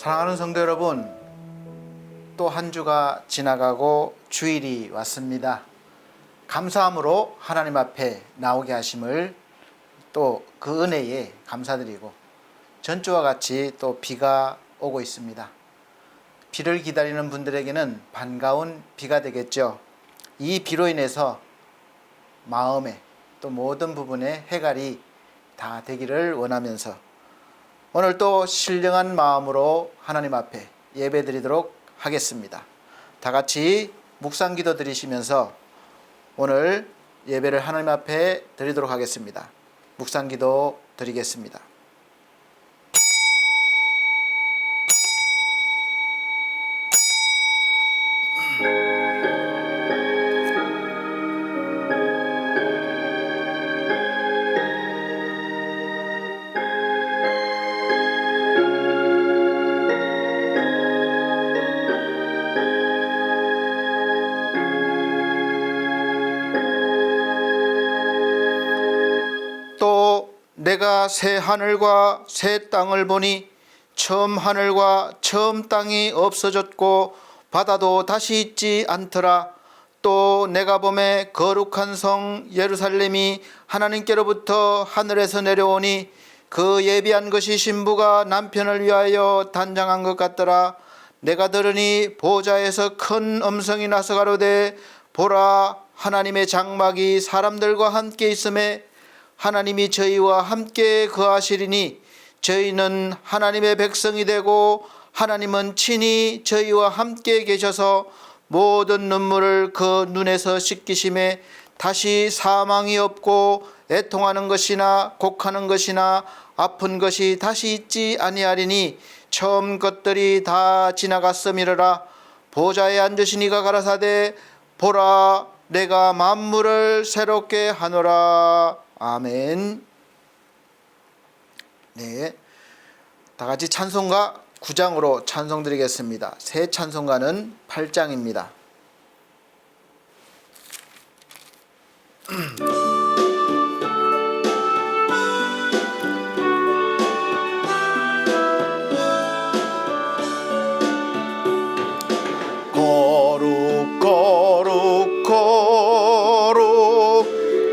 사랑하는 성도 여러분, 또 한 주가 지나가고 주일이 왔습니다. 감사함으로 하나님 앞에 나오게 하심을 또 그 은혜에 감사드리고, 전주와 같이 또 비가 오고 있습니다. 비를 기다리는 분들에게는 반가운 비가 되겠죠. 이 비로 인해서 마음에 또 모든 부분에 해갈이 다 되기를 원하면서 오늘 또 신령한 마음으로 하나님 앞에 예배드리도록 하겠습니다. 다 같이 묵상기도 드리시면서 오늘 예배를 하나님 앞에 드리도록 하겠습니다. 묵상기도 드리겠습니다. 또 내가 새 하늘과 새 땅을 보니 처음 하늘과 처음 땅이 없어졌고 바다도 다시 있지 않더라. 또 내가 보매 거룩한 성 예루살렘이 하나님께로부터 하늘에서 내려오니 그 예비한 것이 신부가 남편을 위하여 단장한 것 같더라. 내가 들으니 보좌에서 큰 음성이 나서 가로되 보라, 하나님의 장막이 사람들과 함께 있음에 하나님이 저희와 함께 거하시리니 저희는 하나님의 백성이 되고 하나님은 친히 저희와 함께 계셔서 모든 눈물을 그 눈에서 씻기심에 다시 사망이 없고 애통하는 것이나 곡하는 것이나 아픈 것이 다시 있지 아니하리니 처음 것들이 다 지나갔음이러라. 보좌에 앉으신 이가 가라사대 보라, 내가 만물을 새롭게 하노라. 아멘. 네, 다 같이 찬송가 9장으로 찬송드리겠습니다. 새 찬송가는 8장입니다. 거룩 거룩 거룩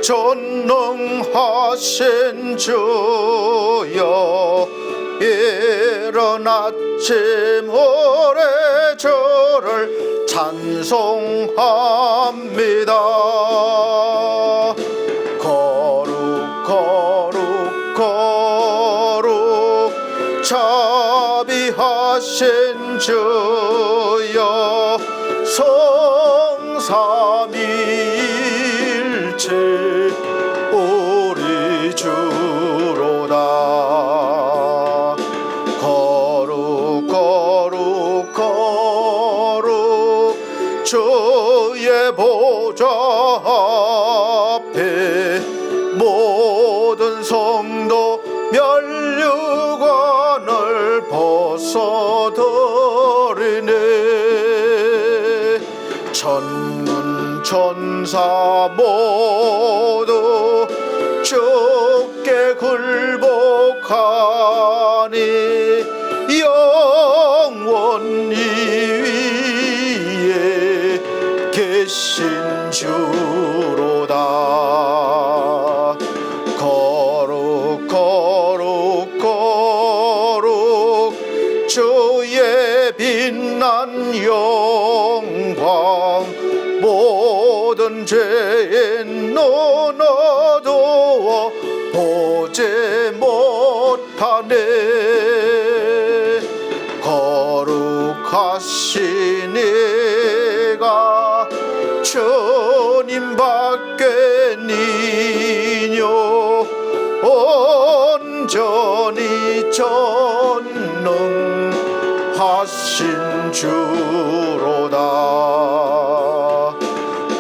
전능하신 주여, 이른 아침 오래절을 찬송합니다. 거룩 거룩 거룩 자비하신 주여, 성삼위일체 우리 주로다. 거룩 거룩 거룩 주의 보좌 앞에 모든 성도 면류관을 벗어드리네. 천군 천사 모두 주께 굴복하니 영원히 위에 계신 주로다. 거룩 거룩 거룩 주의 빛난 영광, 모든 죄의 눈 어두워 보지 못하네. 거룩하신 이가 주님밖에 니뇨, 온전히 전능하신 주로다.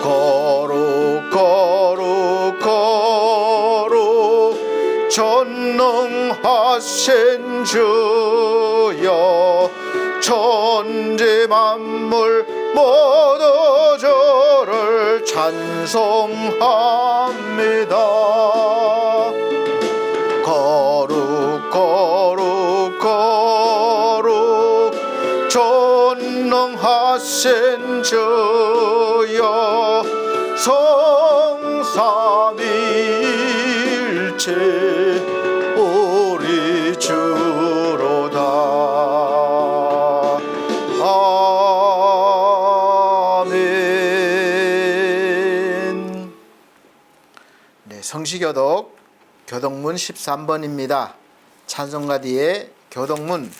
거룩 거룩 거룩 전능하신 주여, 천지 만물 모두 주를 찬송합니다. 거룩 거룩 거룩 전능하신 주여 성삼위일체 우리 주로다. 아멘. 네, 성시교독 교독문 13번입니다. 찬송가 뒤에 교독문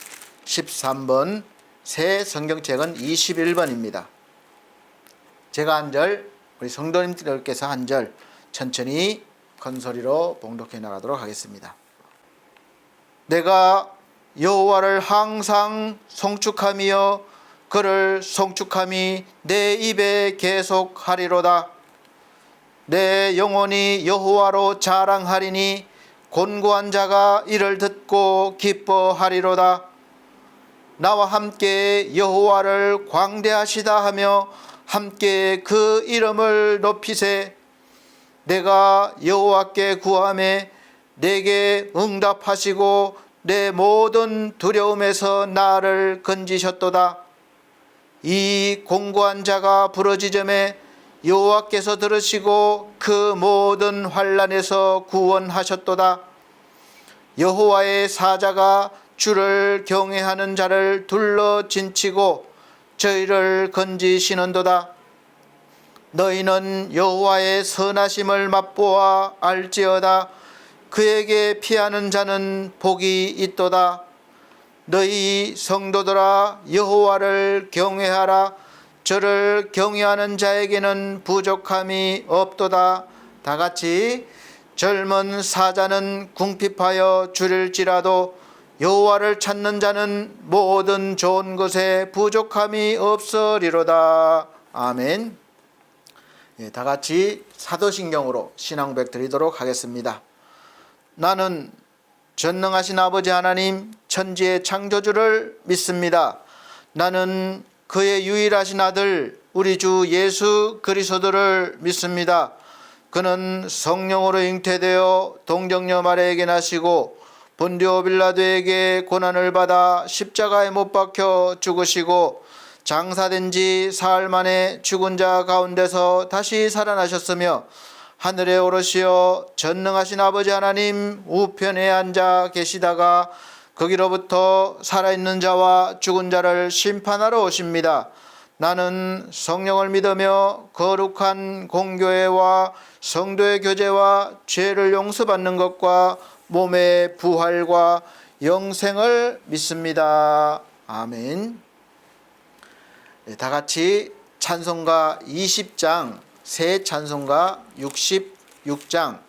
13번, 새 성경책은 21번입니다. 제가 한 절, 우리 성도님들께서 한 절 천천히 큰 소리로 봉독해 나가도록 하겠습니다. 내가 여호와를 항상 송축하며 그를 송축함이 내 입에 계속하리로다. 내 영혼이 여호와로 자랑하리니 곤고한 자가 이를 듣고 기뻐하리로다. 나와 함께 여호와를 광대하시다 하며 함께 그 이름을 높이세. 내가 여호와께 구하매 내게 응답하시고 내 모든 두려움에서 나를 건지셨도다. 이 공고한 자가 부르짖음에 여호와께서 들으시고 그 모든 환난에서 구원하셨도다. 여호와의 사자가 주를 경외하는 자를 둘러 진치고 저희를 건지시는도다. 너희는 여호와의 선하심을 맛보아 알지어다. 그에게 피하는 자는 복이 있도다. 너희 성도들아 여호와를 경외하라. 저를 경외하는 자에게는 부족함이 없도다. 다 같이 젊은 사자는 궁핍하여 줄일지라도 여호와를 찾는 자는 모든 좋은 것에 부족함이 없으리로다. 아멘. 다 같이 사도신경으로 신앙고백 드리도록 하겠습니다. 나는 전능하신 아버지 하나님 천지의 창조주를 믿습니다. 나는 그의 유일하신 아들 우리 주 예수 그리스도를 믿습니다. 그는 성령으로 잉태되어 동정녀 마리아에게 나시고 본디오 빌라도에게 고난을 받아 십자가에 못 박혀 죽으시고 장사된 지 사흘 만에 죽은 자 가운데서 다시 살아나셨으며 하늘에 오르시어 전능하신 아버지 하나님 우편에 앉아 계시다가 거기로부터 살아있는 자와 죽은 자를 심판하러 오십니다. 나는 성령을 믿으며 거룩한 공교회와 성도의 교제와 죄를 용서받는 것과 몸의 부활과 영생을 믿습니다. 아멘. 다 같이 찬송가 20장, 새 찬송가 66장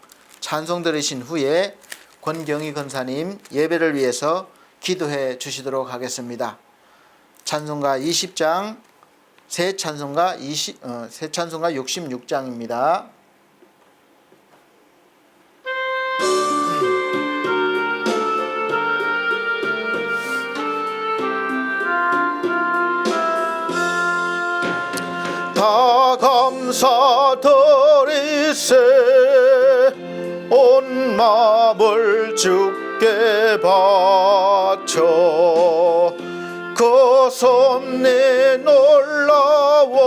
찬송 들으신 후에 권경희 권사님 예배를 위해서 기도해 주시도록 하겠습니다. 찬송가 20장, 새 찬송가 66장입니다. 다 감사드리세 온 마음을 주께 바쳐 그 섭리 놀라워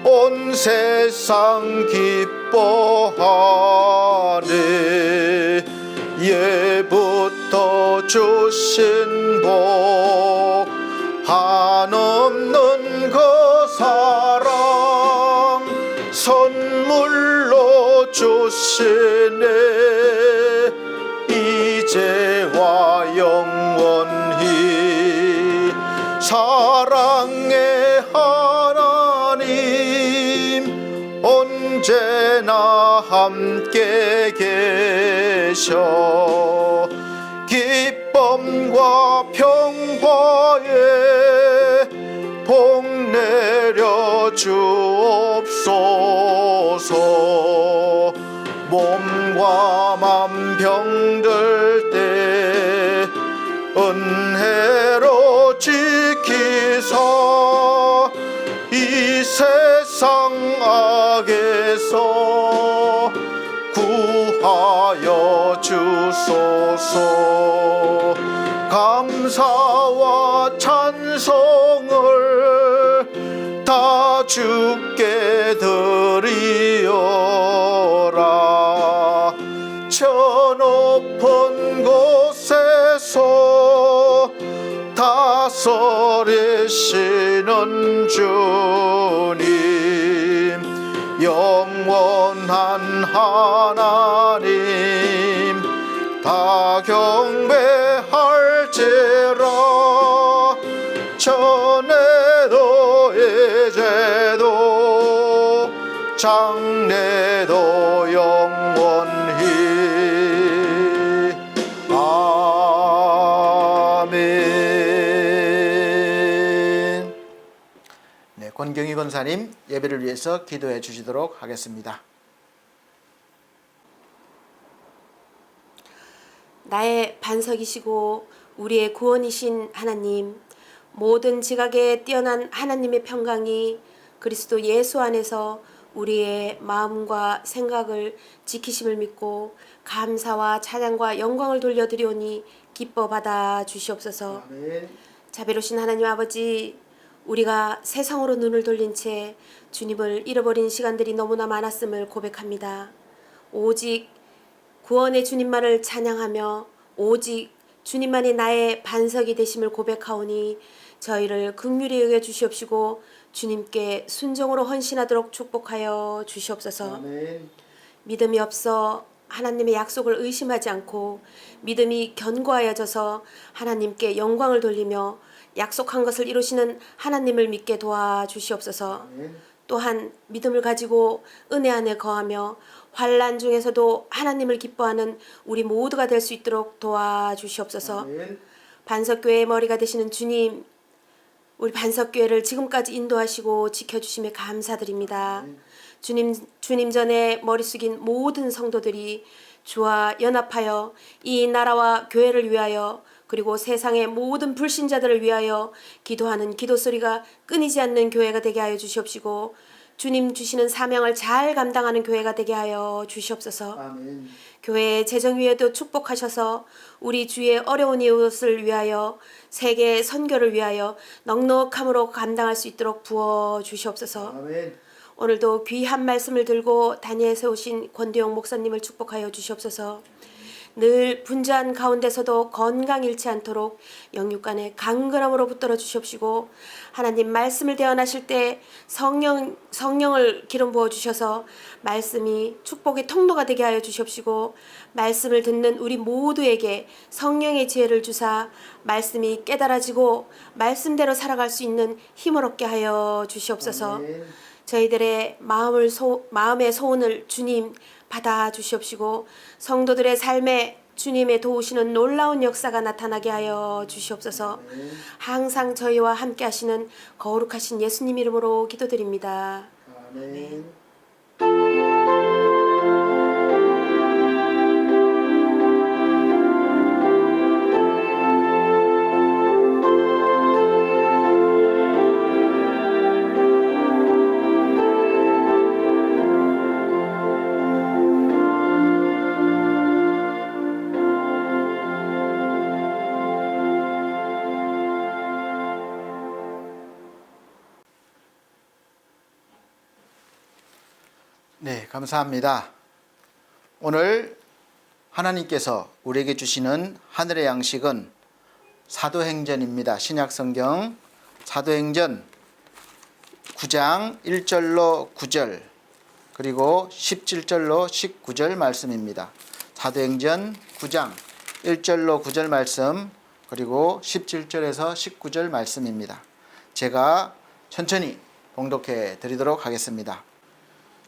온 세상 기뻐하네. 예부터 주신 복 한없는 그 사랑 선물로 주시네. 이제와 영원히 사랑의 하나님 언제나 함께 계셔. 기쁨과 평화에 복 내려 주옵소서. 몸과 맘 병들 때 은혜로 지키사 이 세상 악에서 구하여 주소서. 감사와 찬송을 주께 드리오라. 저 높은 곳에서 다스리시는 주님, 영원한 하나님, 다 경배할지라. 전에도 이제도 장래도 영원히. 아멘. 네, 권경희 권사님 예배를 위해서 기도해 주시도록 하겠습니다. 나의 반석이시고 우리의 구원이신 하나님, 모든 지각에 뛰어난 하나님의 평강이 그리스도 예수 안에서 우리의 마음과 생각을 지키심을 믿고 감사와 찬양과 영광을 돌려드리오니 기뻐 받아 주시옵소서. 아멘. 자비로우신 하나님 아버지, 우리가 세상으로 눈을 돌린 채 주님을 잃어버린 시간들이 너무나 많았음을 고백합니다. 오직 구원의 주님만을 찬양하며 오직 주님만이 나의 반석이 되심을 고백하오니 저희를 긍휼히 여겨 주시옵시고 주님께 순종으로 헌신하도록 축복하여 주시옵소서. 아멘. 믿음이 없어 하나님의 약속을 의심하지 않고 믿음이 견고하여져서 하나님께 영광을 돌리며 약속한 것을 이루시는 하나님을 믿게 도와주시옵소서. 아멘. 또한 믿음을 가지고 은혜 안에 거하며 환난 중에서도 하나님을 기뻐하는 우리 모두가 될 수 있도록 도와주시옵소서. 아멘. 반석교회의 머리가 되시는 주님, 우리 반석교회를 지금까지 인도하시고 지켜주심에 감사드립니다. 주님 전에 머리 숙인 모든 성도들이 주와 연합하여 이 나라와 교회를 위하여 그리고 세상의 모든 불신자들을 위하여 기도하는 기도소리가 끊이지 않는 교회가 되게 하여 주시옵시고 주님 주시는 사명을 잘 감당하는 교회가 되게 하여 주시옵소서. 아멘. 교회의 재정 위에도 축복하셔서 우리 주의 어려운 이웃을 위하여 세계 선교를 위하여 넉넉함으로 감당할 수 있도록 부어 주시옵소서. 아멘. 오늘도 귀한 말씀을 들고 다니엘에 오신 권대용 목사님을 축복하여 주시옵소서. 늘 분주한 가운데서도 건강 잃지 않도록 영육간의 강건함으로 붙들어 주시옵시고 하나님 말씀을 대언하실 때 성령을 기름 부어 주셔서 말씀이 축복의 통로가 되게 하여 주시옵시고 말씀을 듣는 우리 모두에게 성령의 지혜를 주사 말씀이 깨달아지고 말씀대로 살아갈 수 있는 힘을 얻게 하여 주시옵소서. 아멘. 저희들의 마음의 소원을 주님 받아 주시옵시고 성도들의 삶에 주님의 도우시는 놀라운 역사가 나타나게 하여 주시옵소서. 항상 저희와 함께 하시는 거룩하신 예수님 이름으로 기도드립니다. 아멘. 네, 감사합니다. 오늘 하나님께서 우리에게 주시는 하늘의 양식은 사도행전입니다. 신약성경 사도행전 9장 1절로 9절 그리고 17절로 19절 말씀입니다. 사도행전 9장 1절로 9절 말씀 그리고 17절에서 19절 말씀입니다. 제가 천천히 봉독해 드리도록 하겠습니다.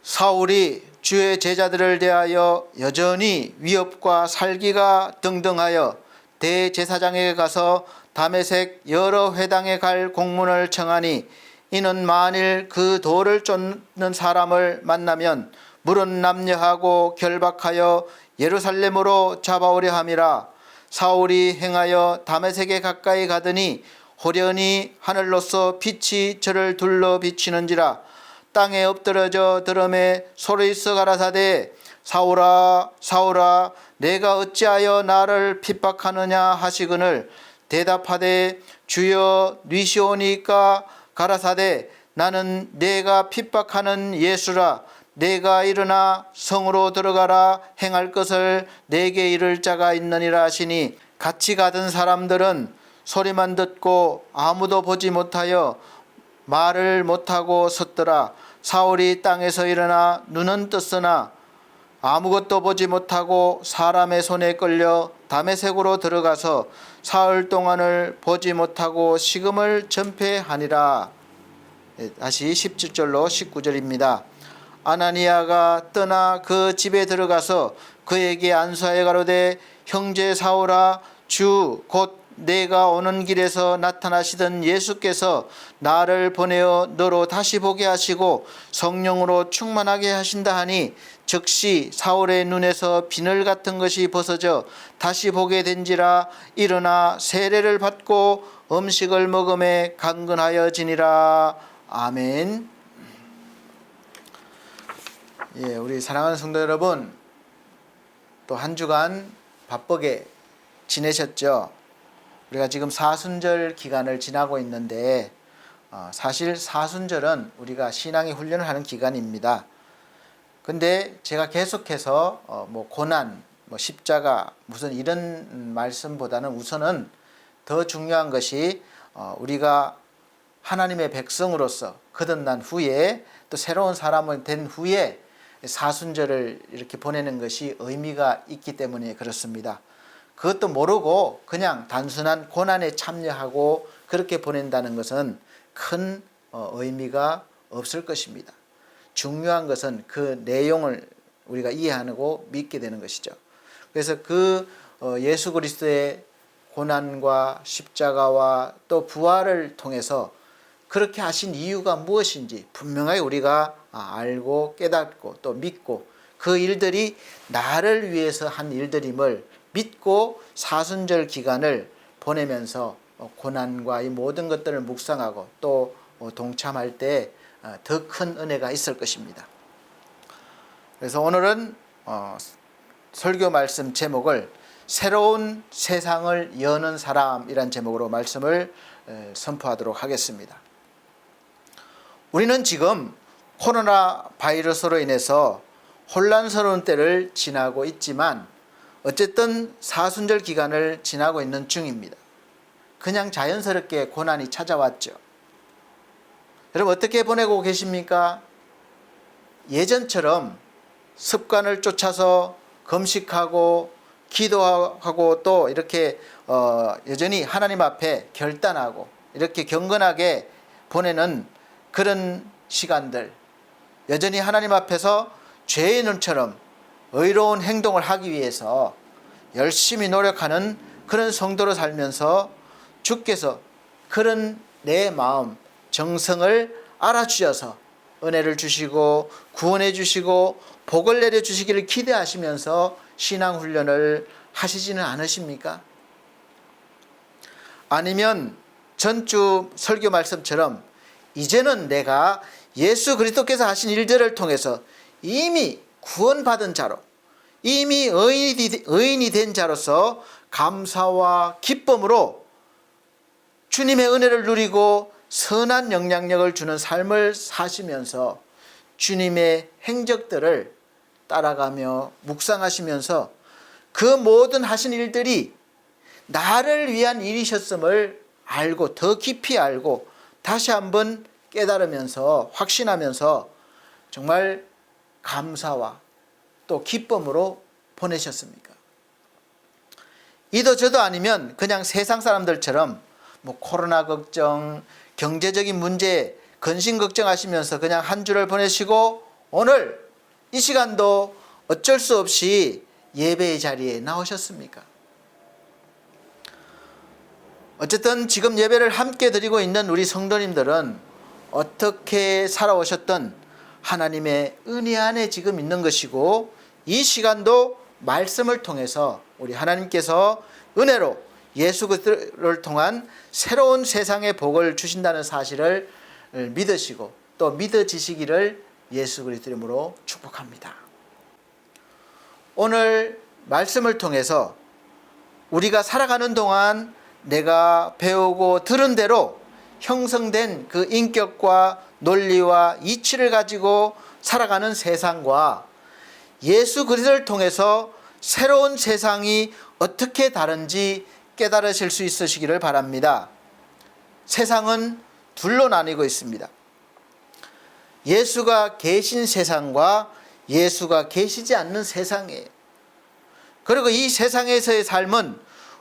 사울이 주의 제자들을 대하여 여전히 위협과 살기가 등등하여 대제사장에게 가서 다메섹 여러 회당에 갈 공문을 청하니 이는 만일 그 돌을 쫓는 사람을 만나면 물은 남녀하고 결박하여 예루살렘으로 잡아오려 함이라. 사울이 행하여 다메섹에 가까이 가더니 호련히 하늘로서 빛이 저를 둘러 비치는지라. 땅에 엎드러져 들음에 소리있어 가라사대 사울아 사울아 내가 어찌하여 나를 핍박하느냐 하시거늘 대답하되 주여 뉘시오니까 가라사대 나는 내가 핍박하는 예수라. 내가 일어나 성으로 들어가라. 행할 것을 내게 이를 자가 있느니라 하시니 같이 가던 사람들은 소리만 듣고 아무도 보지 못하여 말을 못하고 섰더라. 사울이 땅에서 일어나 눈은 떴으나 아무것도 보지 못하고 사람의 손에 끌려 다메섹으로 들어가서 사흘 동안을 보지 못하고 식음을 전폐하니라. 다시 17절로 19절입니다. 아나니아가 떠나 그 집에 들어가서 그에게 안수하여 가로되 형제 사울아, 주 곧 내가 오는 길에서 나타나시던 예수께서 나를 보내어 너로 다시 보게 하시고 성령으로 충만하게 하신다 하니 즉시 사울의 눈에서 비늘 같은 것이 벗어져 다시 보게 된지라. 일어나 세례를 받고 음식을 먹음에 강건하여지니라. 아멘. 예, 우리 사랑하는 성도 여러분, 또 한 주간 바쁘게 지내셨죠? 우리가 지금 사순절 기간을 지나고 있는데 사실 사순절은 우리가 신앙의 훈련을 하는 기간입니다. 근데 제가 계속해서 고난, 십자가 무슨 이런 말씀보다는 우선은 더 중요한 것이 우리가 하나님의 백성으로서 거듭난 후에 또 새로운 사람이 된 후에 사순절을 이렇게 보내는 것이 의미가 있기 때문에 그렇습니다. 그것도 모르고 그냥 단순한 고난에 참여하고 그렇게 보낸다는 것은 큰 의미가 없을 것입니다. 중요한 것은 그 내용을 우리가 이해하고 믿게 되는 것이죠. 그래서 그 예수 그리스도의 고난과 십자가와 또 부활을 통해서 그렇게 하신 이유가 무엇인지 분명하게 우리가 알고 깨닫고 또 믿고 그 일들이 나를 위해서 한 일들임을 믿고 사순절 기간을 보내면서 고난과 이 모든 것들을 묵상하고 또 동참할 때 더 큰 은혜가 있을 것입니다. 그래서 오늘은 설교 말씀 제목을 새로운 세상을 여는 사람이란 제목으로 말씀을 선포하도록 하겠습니다. 우리는 지금 코로나 바이러스로 인해서 혼란스러운 때를 지나고 있지만 어쨌든 사순절 기간을 지나고 있는 중입니다. 그냥 자연스럽게 고난이 찾아왔죠. 여러분 어떻게 보내고 계십니까? 예전처럼 습관을 쫓아서 금식하고 기도하고 또 이렇게 여전히 하나님 앞에 결단하고 이렇게 경건하게 보내는 그런 시간들, 여전히 하나님 앞에서 죄인처럼 의로운 행동을 하기 위해서 열심히 노력하는 그런 성도로 살면서 주께서 그런 내 마음, 정성을 알아주셔서 은혜를 주시고 구원해 주시고 복을 내려 주시기를 기대하시면서 신앙훈련을 하시지는 않으십니까? 아니면 전주 설교 말씀처럼 이제는 내가 예수 그리스도께서 하신 일들을 통해서 이미 구원받은 자로, 이미 의인이 된 자로서 감사와 기쁨으로 주님의 은혜를 누리고 선한 영향력을 주는 삶을 사시면서 주님의 행적들을 따라가며 묵상하시면서 그 모든 하신 일들이 나를 위한 일이셨음을 알고 더 깊이 알고 다시 한번 깨달으면서 확신하면서 정말 감사와 또 기쁨으로 보내셨습니까? 이도 저도 아니면 그냥 세상 사람들처럼 코로나 걱정, 경제적인 문제, 근심 걱정하시면서 그냥 한 주를 보내시고 오늘 이 시간도 어쩔 수 없이 예배의 자리에 나오셨습니까? 어쨌든 지금 예배를 함께 드리고 있는 우리 성도님들은 어떻게 살아오셨던 하나님의 은혜 안에 지금 있는 것이고 이 시간도 말씀을 통해서 우리 하나님께서 은혜로 예수 그리스도를 통한 새로운 세상의 복을 주신다는 사실을 믿으시고 또 믿어지시기를 예수 그리스도 이름으로 축복합니다. 오늘 말씀을 통해서 우리가 살아가는 동안 내가 배우고 들은 대로 형성된 그 인격과 논리와 이치를 가지고 살아가는 세상과 예수 그리스도를 통해서 새로운 세상이 어떻게 다른지 깨달으실 수 있으시기를 바랍니다. 세상은 둘로 나뉘고 있습니다. 예수가 계신 세상과 예수가 계시지 않는 세상이에요. 그리고 이 세상에서의 삶은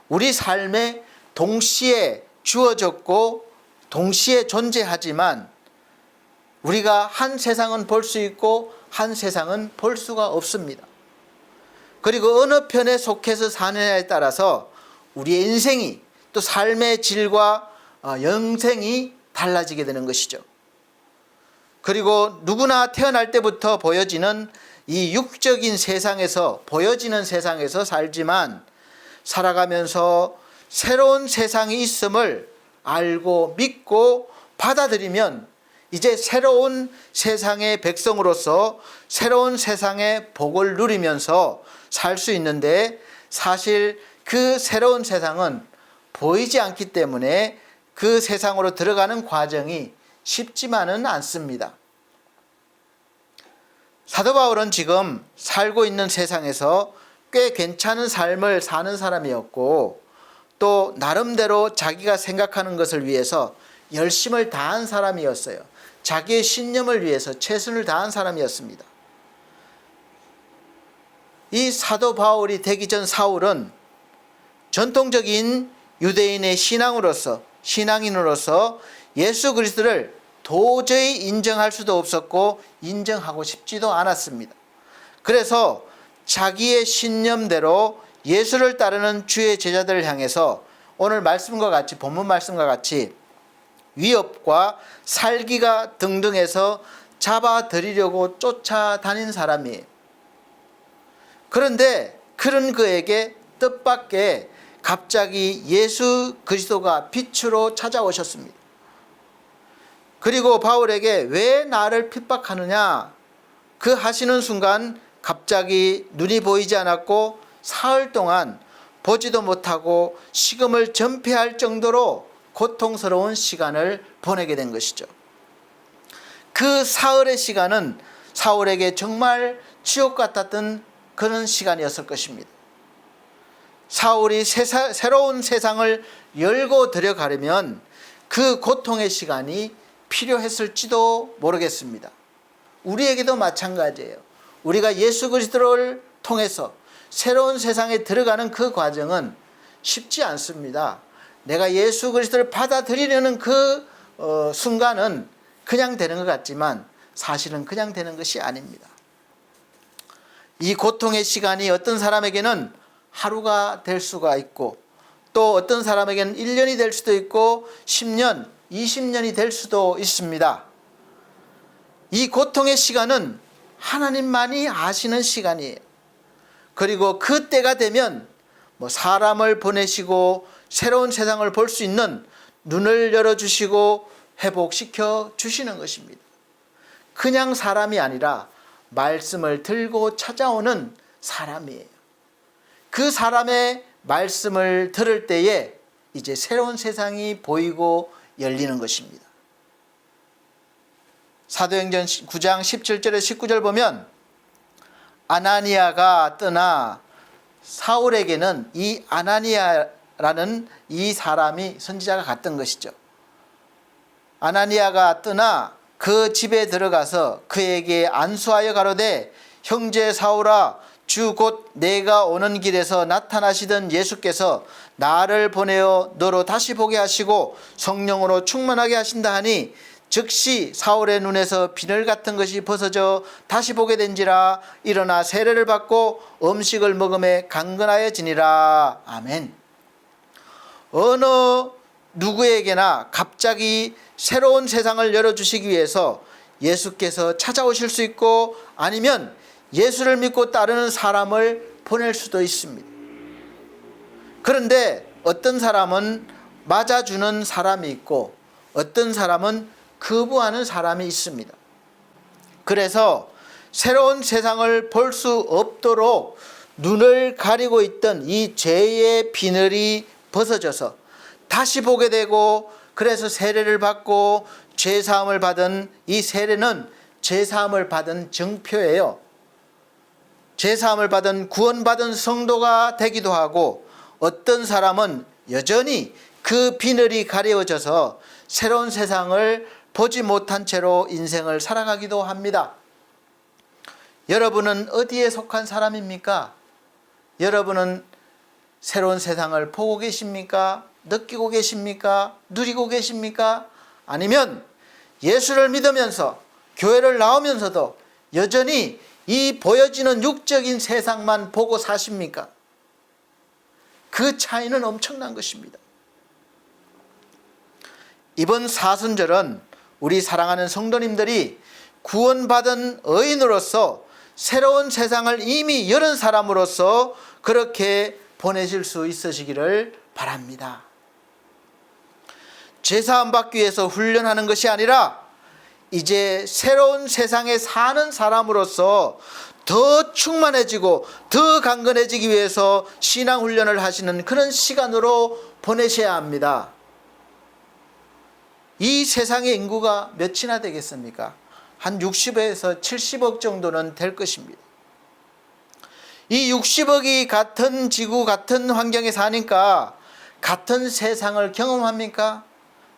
우리 삶에 동시에 주어졌고 동시에 존재하지만 우리가 한 세상은 볼 수 있고 한 세상은 볼 수가 없습니다. 그리고 어느 편에 속해서 사느냐에 따라서 우리의 인생이 또 삶의 질과 영생이 달라지게 되는 것이죠. 그리고 누구나 태어날 때부터 보여지는 이 육적인 세상에서 보여지는 세상에서 살지만 살아가면서 새로운 세상이 있음을 알고 믿고 받아들이면 이제 새로운 세상의 백성으로서 새로운 세상의 복을 누리면서 살 수 있는데 사실 그 새로운 세상은 보이지 않기 때문에 그 세상으로 들어가는 과정이 쉽지만은 않습니다. 사도 바울은 지금 살고 있는 세상에서 꽤 괜찮은 삶을 사는 사람이었고 또 나름대로 자기가 생각하는 것을 위해서 열심을 다한 사람이었어요. 자기의 신념을 위해서 최선을 다한 사람이었습니다. 이 사도 바울이 되기 전 사울은 전통적인 유대인의 신앙인으로서 예수 그리스도를 도저히 인정할 수도 없었고 인정하고 싶지도 않았습니다. 그래서 자기의 신념대로 예수를 따르는 주의 제자들을 향해서 오늘 말씀과 같이 본문 말씀과 같이 위협과 살기가 등등해서 잡아들이려고 쫓아다닌 사람이에요. 그런데 그런 그에게 뜻밖의 갑자기 예수 그리스도가 빛으로 찾아오셨습니다. 그리고 바울에게 왜 나를 핍박하느냐 그 하시는 순간 갑자기 눈이 보이지 않았고 사흘 동안 보지도 못하고 식음을 전폐할 정도로 고통스러운 시간을 보내게 된 것이죠. 그 사흘의 시간은 사울에게 정말 지옥 같았던 그런 시간이었을 것입니다. 사울이 새로운 세상을 열고 들어가려면 그 고통의 시간이 필요했을지도 모르겠습니다. 우리에게도 마찬가지예요. 우리가 예수 그리스도를 통해서 새로운 세상에 들어가는 그 과정은 쉽지 않습니다. 내가 예수 그리스도를 받아들이려는 그 순간은 그냥 되는 것 같지만 사실은 그냥 되는 것이 아닙니다. 이 고통의 시간이 어떤 사람에게는 하루가 될 수가 있고 또 어떤 사람에게는 1년이 될 수도 있고 10년, 20년이 될 수도 있습니다. 이 고통의 시간은 하나님만이 아시는 시간이에요. 그리고 그 때가 되면 사람을 보내시고 새로운 세상을 볼 수 있는 눈을 열어주시고 회복시켜 주시는 것입니다. 그냥 사람이 아니라 말씀을 들고 찾아오는 사람이에요. 그 사람의 말씀을 들을 때에 이제 새로운 세상이 보이고 열리는 것입니다. 사도행전 9장 17절에 19절 보면 아나니아가 떠나 사울에게는 이 아나니아라는 이 사람이 선지자가 갔던 것이죠. 아나니아가 떠나 그 집에 들어가서 그에게 안수하여 가로되 형제 사울아 주 곧 내가 오는 길에서 나타나시던 예수께서 나를 보내어 너로 다시 보게 하시고 성령으로 충만하게 하신다 하니 즉시 사울의 눈에서 비늘 같은 것이 벗어져 다시 보게 된지라 일어나 세례를 받고 음식을 먹음에 강건하여지니라. 아멘. 어느 누구에게나 갑자기 새로운 세상을 열어주시기 위해서 예수께서 찾아오실 수 있고 아니면 예수를 믿고 따르는 사람을 보낼 수도 있습니다. 그런데 어떤 사람은 맞아주는 사람이 있고 어떤 사람은 거부하는 사람이 있습니다. 그래서 새로운 세상을 볼 수 없도록 눈을 가리고 있던 이 죄의 비늘이 벗어져서 다시 보게 되고 그래서 세례를 받고 죄사함을 받은 이 세례는 죄사함을 받은 증표예요. 죄사함을 받은 구원받은 성도가 되기도 하고, 어떤 사람은 여전히 그 비늘이 가려져서 새로운 세상을 보지 못한 채로 인생을 살아가기도 합니다. 여러분은 어디에 속한 사람입니까? 여러분은 새로운 세상을 보고 계십니까? 느끼고 계십니까? 누리고 계십니까? 아니면 예수를 믿으면서 교회를 나오면서도 여전히 이 보여지는 육적인 세상만 보고 사십니까? 그 차이는 엄청난 것입니다. 이번 사순절은 우리 사랑하는 성도님들이 구원받은 의인으로서 새로운 세상을 이미 열은 사람으로서 그렇게 보내실 수 있으시기를 바랍니다. 죄사함 받기 위해서 훈련하는 것이 아니라 이제 새로운 세상에 사는 사람으로서 더 충만해지고 더 강건해지기 위해서 신앙 훈련을 하시는 그런 시간으로 보내셔야 합니다. 이 세상의 인구가 몇이나 되겠습니까? 한 60에서 70억 정도는 될 것입니다. 이 60억이 같은 지구, 같은 환경에 사니까 같은 세상을 경험합니까?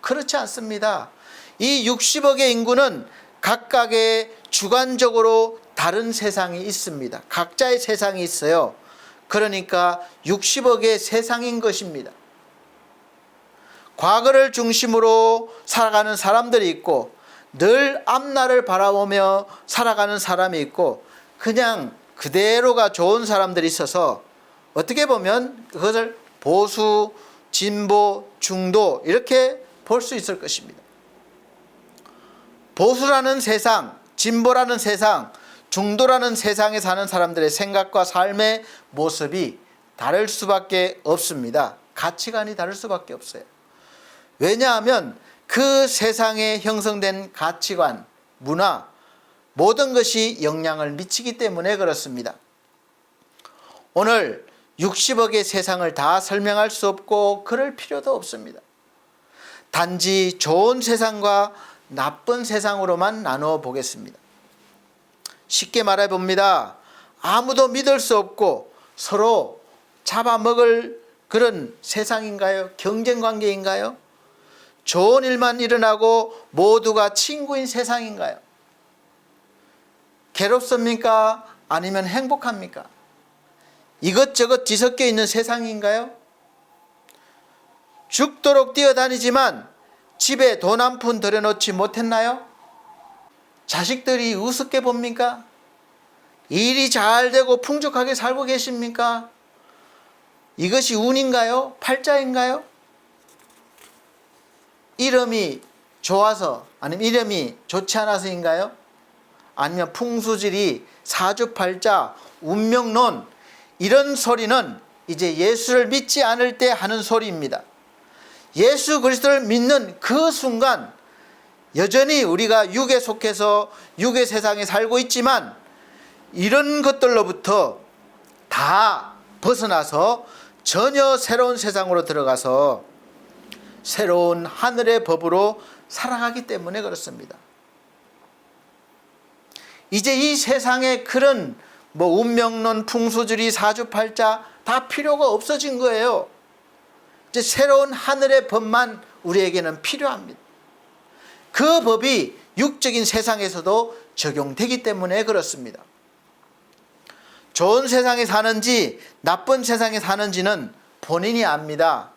그렇지 않습니다. 이 60억의 인구는 각각의 주관적으로 다른 세상이 있습니다. 각자의 세상이 있어요. 그러니까 60억의 세상인 것입니다. 과거를 중심으로 살아가는 사람들이 있고, 늘 앞날을 바라보며 살아가는 사람이 있고, 그냥 그대로가 좋은 사람들이 있어서 어떻게 보면 그것을 보수, 진보, 중도 이렇게 볼 수 있을 것입니다. 보수라는 세상, 진보라는 세상, 중도라는 세상에 사는 사람들의 생각과 삶의 모습이 다를 수밖에 없습니다. 가치관이 다를 수밖에 없어요. 왜냐하면 그 세상에 형성된 가치관, 문화, 모든 것이 영향을 미치기 때문에 그렇습니다. 오늘 60억의 세상을 다 설명할 수 없고 그럴 필요도 없습니다. 단지 좋은 세상과 나쁜 세상으로만 나누어 보겠습니다. 쉽게 말해 봅니다. 아무도 믿을 수 없고 서로 잡아먹을 그런 세상인가요? 경쟁 관계인가요? 좋은 일만 일어나고 모두가 친구인 세상인가요? 괴롭습니까? 아니면 행복합니까? 이것저것 뒤섞여 있는 세상인가요? 죽도록 뛰어다니지만 집에 돈 한 푼 들여놓지 못했나요? 자식들이 우습게 봅니까? 일이 잘 되고 풍족하게 살고 계십니까? 이것이 운인가요? 팔자인가요? 이름이 좋아서, 아니면 이름이 좋지 않아서인가요? 아니면 풍수지리, 사주팔자, 운명론, 이런 소리는 이제 예수를 믿지 않을 때 하는 소리입니다. 예수 그리스도를 믿는 그 순간 여전히 우리가 육에 속해서 육의 세상에 살고 있지만 이런 것들로부터 다 벗어나서 전혀 새로운 세상으로 들어가서 새로운 하늘의 법으로 살아가기 때문에 그렇습니다. 이제 이 세상에 그런 운명론, 풍수지리, 사주팔자 다 필요가 없어진 거예요. 이제 새로운 하늘의 법만 우리에게는 필요합니다. 그 법이 육적인 세상에서도 적용되기 때문에 그렇습니다. 좋은 세상에 사는지 나쁜 세상에 사는지는 본인이 압니다.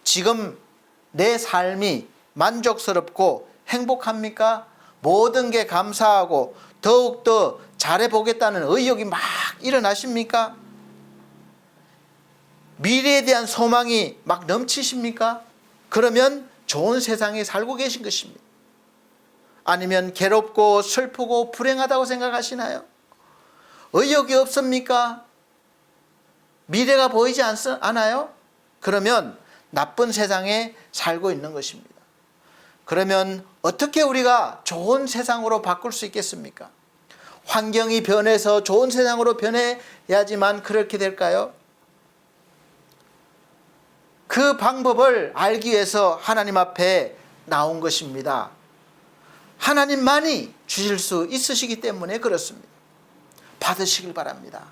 지금 내 삶이 만족스럽고 행복합니까? 모든 게 감사하고 더욱더 잘해보겠다는 의욕이 막 일어나십니까? 미래에 대한 소망이 막 넘치십니까? 그러면 좋은 세상에 살고 계신 것입니다. 아니면 괴롭고 슬프고 불행하다고 생각하시나요? 의욕이 없습니까? 미래가 보이지 않아요? 그러면 나쁜 세상에 살고 있는 것입니다. 그러면 어떻게 우리가 좋은 세상으로 바꿀 수 있겠습니까? 환경이 변해서 좋은 세상으로 변해야지만 그렇게 될까요? 그 방법을 알기 위해서 하나님 앞에 나온 것입니다. 하나님만이 주실 수 있으시기 때문에 그렇습니다. 받으시길 바랍니다.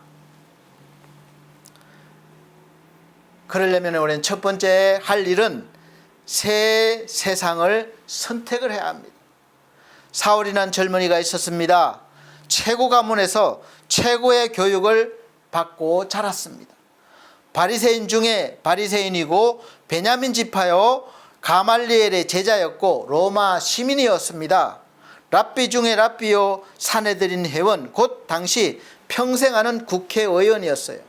그러려면 우리는 첫 번째 할 일은 새 세상을 선택을 해야 합니다. 사울이라는 젊은이가 있었습니다. 최고 가문에서 최고의 교육을 받고 자랐습니다. 바리새인 중에 바리새인이고 베냐민 지파요 가말리엘의 제자였고 로마 시민이었습니다. 랍비 중에 랍비요 산헤드린 회원 곧 당시 평생하는 국회의원이었어요.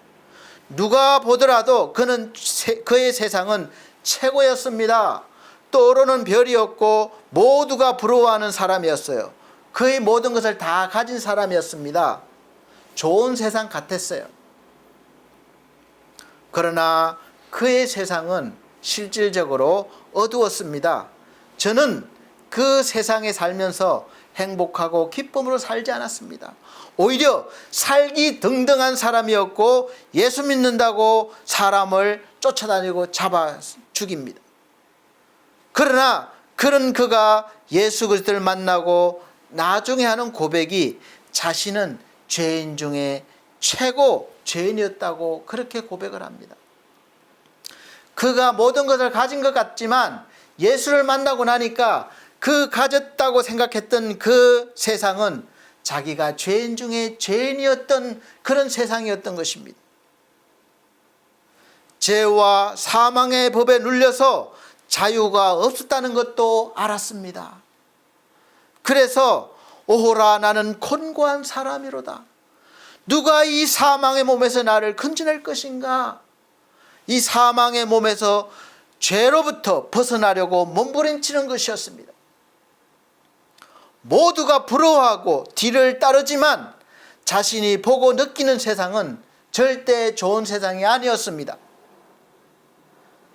누가 보더라도 그의 세상은 최고였습니다. 떠오르는 별이었고 모두가 부러워하는 사람이었어요. 그의 모든 것을 다 가진 사람이었습니다. 좋은 세상 같았어요. 그러나 그의 세상은 실질적으로 어두웠습니다. 저는 그 세상에 살면서 행복하고 기쁨으로 살지 않았습니다. 오히려 살기 등등한 사람이었고 예수 믿는다고 사람을 쫓아다니고 잡아 죽입니다. 그러나 그런 그가 예수 그리스도를 만나고 나중에 하는 고백이 자신은 죄인 중에 최고 죄인이었다고 그렇게 고백을 합니다. 그가 모든 것을 가진 것 같지만 예수를 만나고 나니까 그 가졌다고 생각했던 그 세상은 자기가 죄인 중에 죄인이었던 그런 세상이었던 것입니다. 죄와 사망의 법에 눌려서 자유가 없었다는 것도 알았습니다. 그래서 오호라 나는 곤고한 사람이로다. 누가 이 사망의 몸에서 나를 건져낼 것인가? 이 사망의 몸에서 죄로부터 벗어나려고 몸부림치는 것이었습니다. 모두가 부러워하고 뒤를 따르지만 자신이 보고 느끼는 세상은 절대 좋은 세상이 아니었습니다.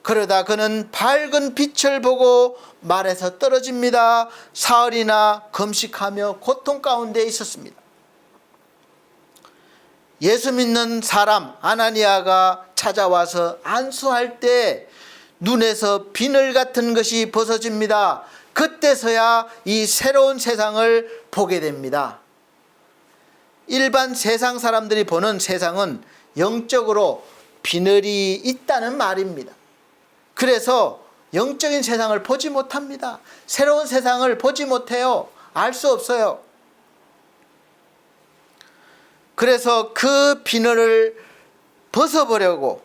그러다 그는 밝은 빛을 보고 말에서 떨어집니다. 사흘이나 금식하며 고통 가운데 있었습니다. 예수 믿는 사람 아나니아가 찾아와서 안수할 때 눈에서 비늘 같은 것이 벗어집니다. 그때서야 이 새로운 세상을 보게 됩니다. 일반 세상 사람들이 보는 세상은 영적으로 비늘이 있다는 말입니다. 그래서 영적인 세상을 보지 못합니다. 새로운 세상을 보지 못해요. 알 수 없어요. 그래서 그 비늘을 벗어보려고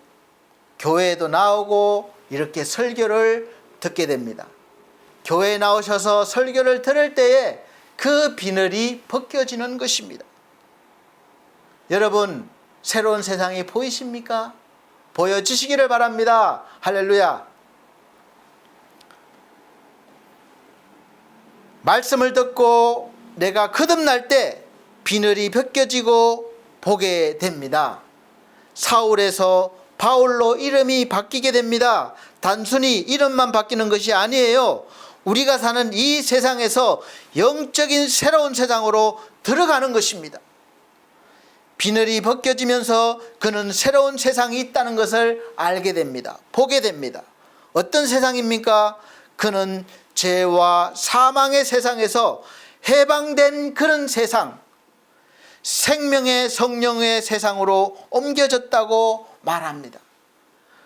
교회에도 나오고 이렇게 설교를 듣게 됩니다. 교회에 나오셔서 설교를 들을 때에 그 비늘이 벗겨지는 것입니다. 여러분, 새로운 세상이 보이십니까? 보여지시기를 바랍니다. 할렐루야. 말씀을 듣고 내가 거듭날 때 비늘이 벗겨지고 보게 됩니다. 사울에서 바울로 이름이 바뀌게 됩니다. 단순히 이름만 바뀌는 것이 아니에요. 우리가 사는 이 세상에서 영적인 새로운 세상으로 들어가는 것입니다. 비늘이 벗겨지면서 그는 새로운 세상이 있다는 것을 알게 됩니다. 보게 됩니다. 어떤 세상입니까? 그는 죄와 사망의 세상에서 해방된 그런 세상, 생명의 성령의 세상으로 옮겨졌다고 말합니다.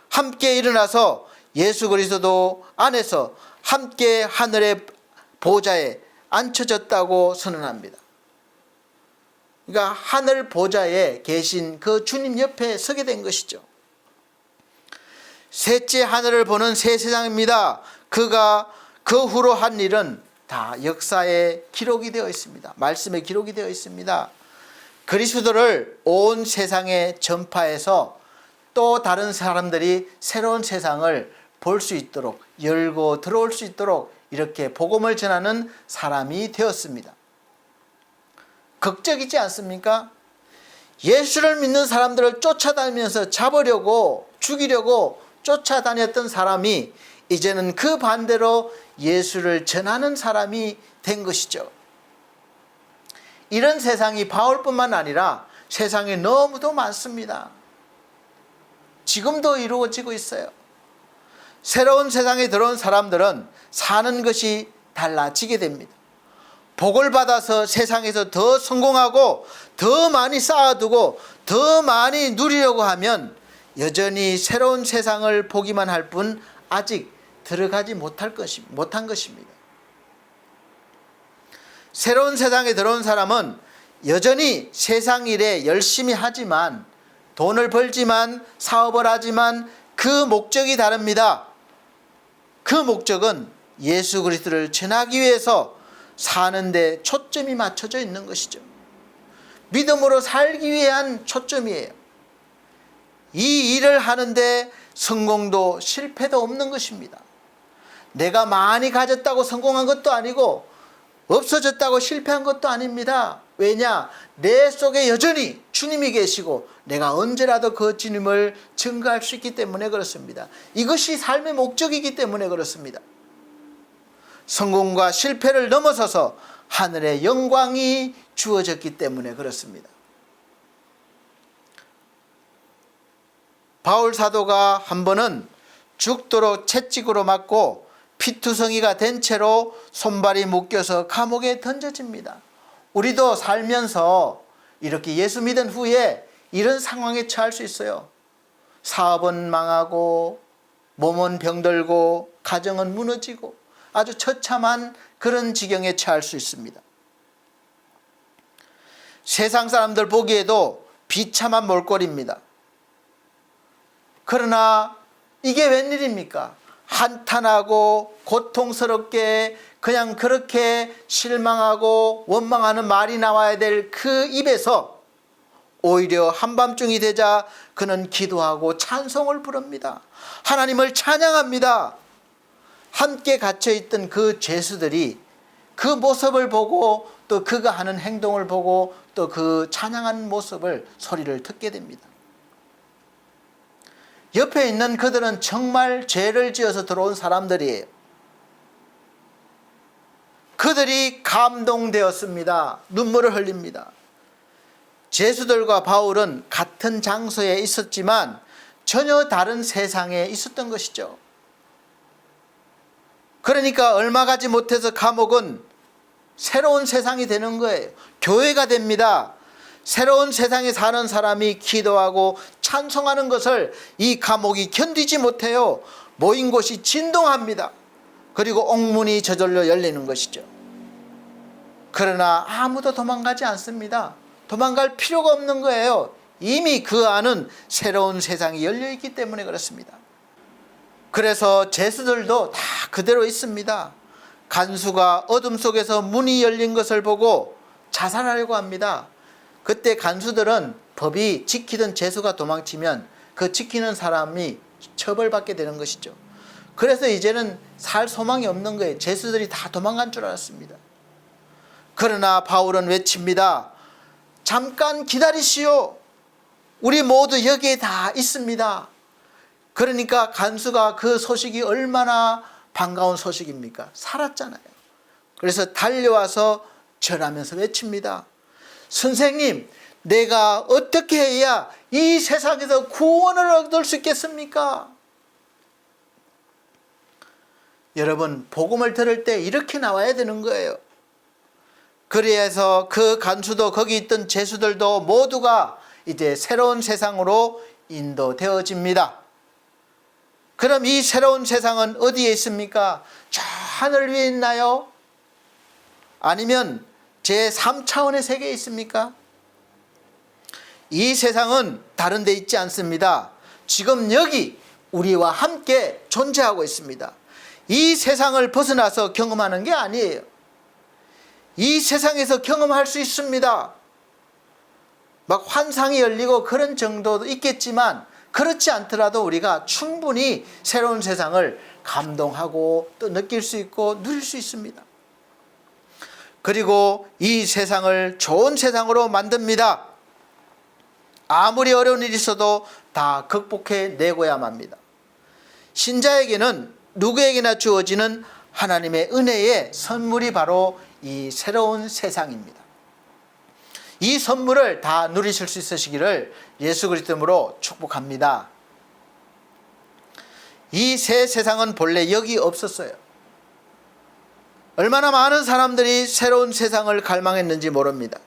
함께 일어나서 예수 그리스도 안에서 함께 하늘의 보좌에 앉혀졌다고 선언합니다. 그러니까 하늘 보좌에 계신 그 주님 옆에 서게 된 것이죠. 셋째 하늘을 보는 새 세상입니다. 그가 그 후로 한 일은 다 역사에 기록이 되어 있습니다. 말씀에 기록이 되어 있습니다. 그리스도를 온 세상에 전파해서 또 다른 사람들이 새로운 세상을 볼 수 있도록 열고 들어올 수 있도록 이렇게 복음을 전하는 사람이 되었습니다. 극적이지 않습니까? 예수를 믿는 사람들을 쫓아다니면서 잡으려고 죽이려고 쫓아다녔던 사람이 이제는 그 반대로 예수를 전하는 사람이 된 것이죠. 이런 세상이 바울뿐만 아니라 세상에 너무도 많습니다. 지금도 이루어지고 있어요. 새로운 세상에 들어온 사람들은 사는 것이 달라지게 됩니다. 복을 받아서 세상에서 더 성공하고 더 많이 쌓아두고 더 많이 누리려고 하면 여전히 새로운 세상을 보기만 할 뿐 아직 들어가지 못한 것입니다. 새로운 세상에 들어온 사람은 여전히 세상 일에 열심히 하지만, 돈을 벌지만, 사업을 하지만 그 목적이 다릅니다. 그 목적은 예수 그리스도를 전하기 위해서 사는데 초점이 맞춰져 있는 것이죠. 믿음으로 살기 위한 초점이에요. 이 일을 하는데 성공도 실패도 없는 것입니다. 내가 많이 가졌다고 성공한 것도 아니고 없어졌다고 실패한 것도 아닙니다. 왜냐? 내 속에 여전히 주님이 계시고 내가 언제라도 그 주님을 증거할 수 있기 때문에 그렇습니다. 이것이 삶의 목적이기 때문에 그렇습니다. 성공과 실패를 넘어서서 하늘의 영광이 주어졌기 때문에 그렇습니다. 바울 사도가 한 번은 죽도록 채찍으로 맞고 피투성이가 된 채로 손발이 묶여서 감옥에 던져집니다. 우리도 살면서 이렇게 예수 믿은 후에 이런 상황에 처할 수 있어요. 사업은 망하고 몸은 병들고 가정은 무너지고 아주 처참한 그런 지경에 처할 수 있습니다. 세상 사람들 보기에도 비참한 몰골입니다. 그러나 이게 웬일입니까? 한탄하고 고통스럽게 그냥 그렇게 실망하고 원망하는 말이 나와야 될 그 입에서 오히려 한밤중이 되자 그는 기도하고 찬송을 부릅니다. 하나님을 찬양합니다. 함께 갇혀있던 그 죄수들이 그 모습을 보고 또 그가 하는 행동을 보고 또 그 찬양하는 모습을 소리를 듣게 됩니다. 옆에 있는 그들은 정말 죄를 지어서 들어온 사람들이에요. 그들이 감동되었습니다. 눈물을 흘립니다. 죄수들과 바울은 같은 장소에 있었지만 전혀 다른 세상에 있었던 것이죠. 그러니까 얼마 가지 못해서 감옥은 새로운 세상이 되는 거예요. 교회가 됩니다. 새로운 세상에 사는 사람이 기도하고 찬송하는 것을 이 감옥이 견디지 못해요. 모인 곳이 진동합니다. 그리고 옥문이 저절로 열리는 것이죠. 그러나 아무도 도망가지 않습니다. 도망갈 필요가 없는 거예요. 이미 그 안은 새로운 세상이 열려있기 때문에 그렇습니다. 그래서 죄수들도 다 그대로 있습니다. 간수가 어둠 속에서 문이 열린 것을 보고 자살하려고 합니다. 그때 간수들은 법이 지키던 죄수가 도망치면 그 지키는 사람이 처벌받게 되는 것이죠. 그래서 이제는 살 소망이 없는 거예요. 죄수들이 다 도망간 줄 알았습니다. 그러나 바울은 외칩니다. 잠깐 기다리시오. 우리 모두 여기에 다 있습니다. 그러니까 간수가 그 소식이 얼마나 반가운 소식입니까? 살았잖아요. 그래서 달려와서 절하면서 외칩니다. 선생님, 내가 어떻게 해야 이 세상에서 구원을 얻을 수 있겠습니까? 여러분, 복음을 들을 때 이렇게 나와야 되는 거예요. 그래서 그 간수도 거기 있던 죄수들도 모두가 이제 새로운 세상으로 인도되어집니다. 그럼 이 새로운 세상은 어디에 있습니까? 저 하늘 위에 있나요? 아니면 제3차원의 세계에 있습니까? 이 세상은 다른 데 있지 않습니다. 지금 여기 우리와 함께 존재하고 있습니다. 이 세상을 벗어나서 경험하는 게 아니에요. 이 세상에서 경험할 수 있습니다. 막 환상이 열리고 그런 정도도 있겠지만 그렇지 않더라도 우리가 충분히 새로운 세상을 감동하고 또 느낄 수 있고 누릴 수 있습니다. 그리고 이 세상을 좋은 세상으로 만듭니다. 아무리 어려운 일이 있어도 다 극복해 내고야만 합니다. 신자에게는 누구에게나 주어지는 하나님의 은혜의 선물이 바로 이 새로운 세상입니다. 이 선물을 다 누리실 수 있으시기를 예수 그리스도로 축복합니다. 이 새 세상은 본래 여기 없었어요. 얼마나 많은 사람들이 새로운 세상을 갈망했는지 모릅니다.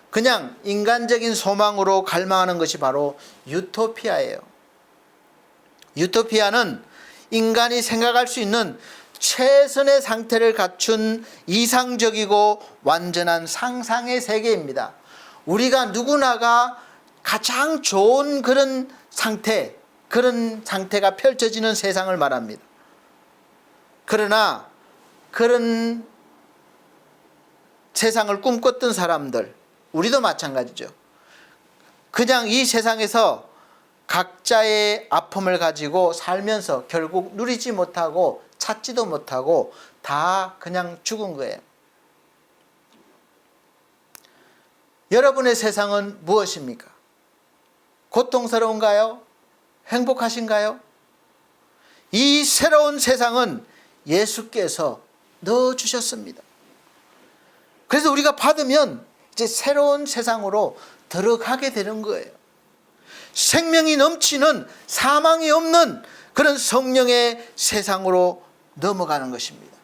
그냥 인간적인 소망으로 갈망하는 것이 바로 유토피아예요. 유토피아는 인간이 생각할 수 있는 최선의 상태를 갖춘 이상적이고 완전한 상상의 세계입니다. 우리가 누구나가 가장 좋은 그런 상태가 펼쳐지는 세상을 말합니다. 그러나 그런 세상을 꿈꿨던 사람들, 우리도 마찬가지죠. 그냥 이 세상에서 각자의 아픔을 가지고 살면서 결국 누리지 못하고 찾지도 못하고 다 그냥 죽은 거예요. 여러분의 세상은 무엇입니까? 고통스러운가요? 행복하신가요? 이 새로운 세상은 예수께서 넣어주셨습니다. 그래서 우리가 받으면 이제 새로운 세상으로 들어가게 되는 거예요. 생명이 넘치는 사망이 없는 그런 성령의 세상으로 넘어가는 것입니다.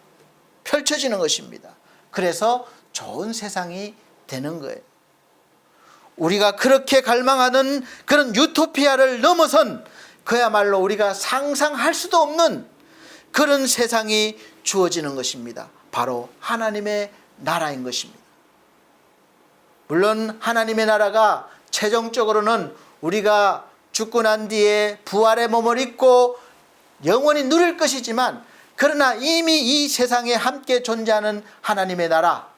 펼쳐지는 것입니다. 그래서 좋은 세상이 되는 거예요. 우리가 그렇게 갈망하는 그런 유토피아를 넘어선 그야말로 우리가 상상할 수도 없는 그런 세상이 주어지는 것입니다. 바로 하나님의 나라인 것입니다. 물론 하나님의 나라가 최종적으로는 우리가 죽고 난 뒤에 부활의 몸을 입고 영원히 누릴 것이지만, 그러나 이미 이 세상에 함께 존재하는 하나님의 나라,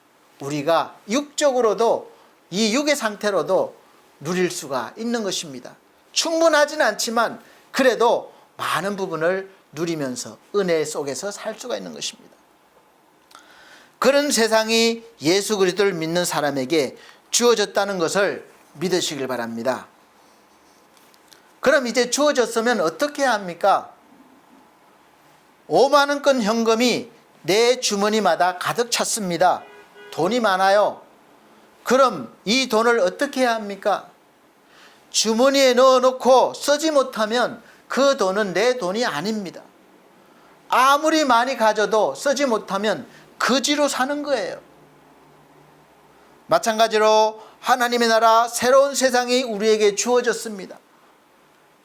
우리가 육적으로도 이 육의 상태로도 누릴 수가 있는 것입니다. 충분하지는 않지만 그래도 많은 부분을 누리면서 은혜 속에서 살 수가 있는 것입니다. 그런 세상이 예수 그리스도를 믿는 사람에게 주어졌다는 것을 믿으시길 바랍니다. 그럼 이제 주어졌으면 어떻게 해야 합니까? 5만 원권 현금이 내 주머니마다 가득 찼습니다. 돈이 많아요. 그럼 이 돈을 어떻게 해야 합니까? 주머니에 넣어놓고 쓰지 못하면 그 돈은 내 돈이 아닙니다. 아무리 많이 가져도 쓰지 못하면 거지로 사는 거예요. 마찬가지로 하나님의 나라 새로운 세상이 우리에게 주어졌습니다.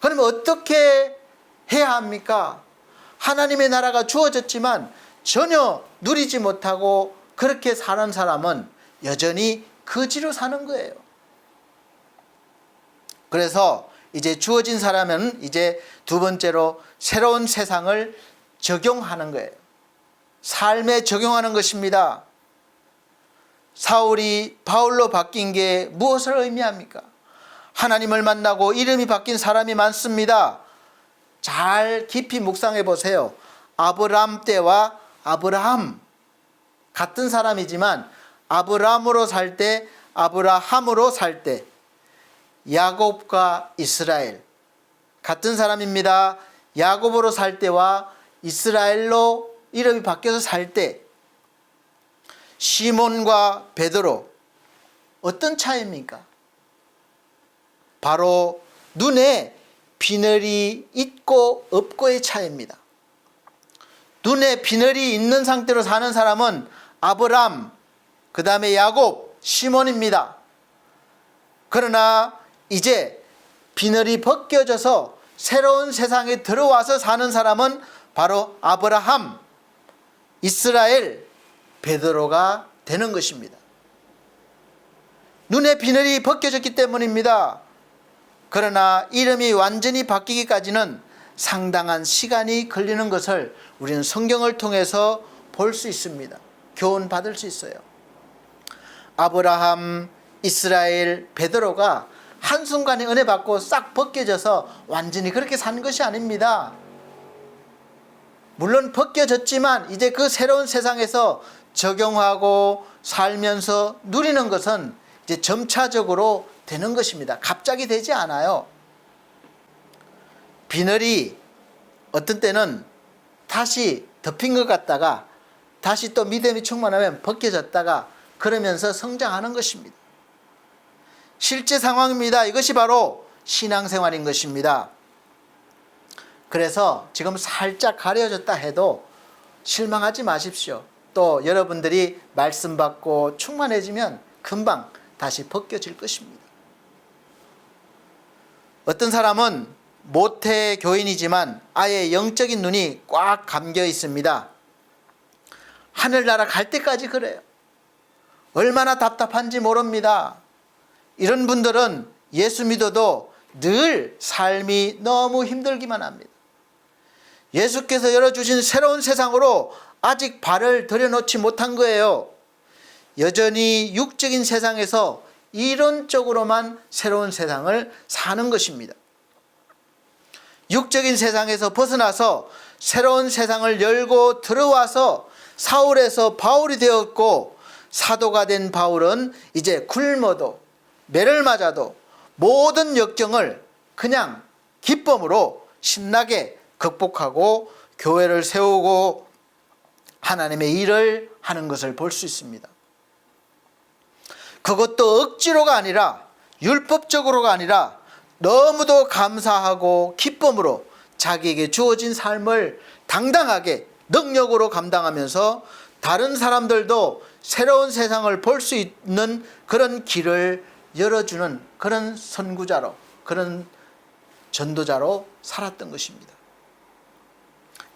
그러면 어떻게 해야 합니까? 하나님의 나라가 주어졌지만 전혀 누리지 못하고 그렇게 사는 사람은 여전히 거지로 사는 거예요. 그래서 이제 주어진 사람은 이제 두 번째로 새로운 세상을 적용하는 거예요. 삶에 적용하는 것입니다. 사울이 바울로 바뀐 게 무엇을 의미합니까? 하나님을 만나고 이름이 바뀐 사람이 많습니다. 잘 깊이 묵상해 보세요. 아브람 때와 아브라함 같은 사람이지만 아브람으로 살 때, 아브라함으로 살 때, 야곱과 이스라엘 같은 사람입니다. 야곱으로 살 때와 이스라엘로 이름이 바뀌어서 살 때, 시몬과 베드로 어떤 차이입니까? 바로 눈에 비늘이 있고 없고의 차이입니다. 눈에 비늘이 있는 상태로 사는 사람은 아브람, 그 다음에 야곱, 시몬입니다. 그러나 이제 비늘이 벗겨져서 새로운 세상에 들어와서 사는 사람은 바로 아브라함, 이스라엘, 베드로가 되는 것입니다. 눈에 비늘이 벗겨졌기 때문입니다. 그러나 이름이 완전히 바뀌기까지는 상당한 시간이 걸리는 것을 우리는 성경을 통해서 볼 수 있습니다. 교훈 받을 수 있어요. 아브라함, 이스라엘, 베드로가 한순간에 은혜 받고 싹 벗겨져서 완전히 그렇게 산 것이 아닙니다. 물론 벗겨졌지만 이제 그 새로운 세상에서 적용하고 살면서 누리는 것은 이제 점차적으로 되는 것입니다. 갑자기 되지 않아요. 비늘이 어떤 때는 다시 덮인 것 같다가 다시 또 믿음이 충만하면 벗겨졌다가 그러면서 성장하는 것입니다. 실제 상황입니다. 이것이 바로 신앙생활인 것입니다. 그래서 지금 살짝 가려졌다 해도 실망하지 마십시오. 또 여러분들이 말씀 받고 충만해지면 금방 다시 벗겨질 것입니다. 어떤 사람은 모태 교인이지만 아예 영적인 눈이 꽉 감겨 있습니다. 하늘나라 갈 때까지 그래요. 얼마나 답답한지 모릅니다. 이런 분들은 예수 믿어도 늘 삶이 너무 힘들기만 합니다. 예수께서 열어주신 새로운 세상으로 아직 발을 들여놓지 못한 거예요. 여전히 육적인 세상에서 이론적으로만 새로운 세상을 사는 것입니다. 육적인 세상에서 벗어나서 새로운 세상을 열고 들어와서 사울에서 바울이 되었고, 사도가 된 바울은 이제 굶어도 매를 맞아도 모든 역경을 그냥 기쁨으로 신나게 극복하고 교회를 세우고 하나님의 일을 하는 것을 볼 수 있습니다. 그것도 억지로가 아니라, 율법적으로가 아니라 너무도 감사하고 기쁨으로 자기에게 주어진 삶을 당당하게 능력으로 감당하면서 다른 사람들도 새로운 세상을 볼 수 있는 그런 길을 열어주는 그런 선구자로, 그런 전도자로 살았던 것입니다.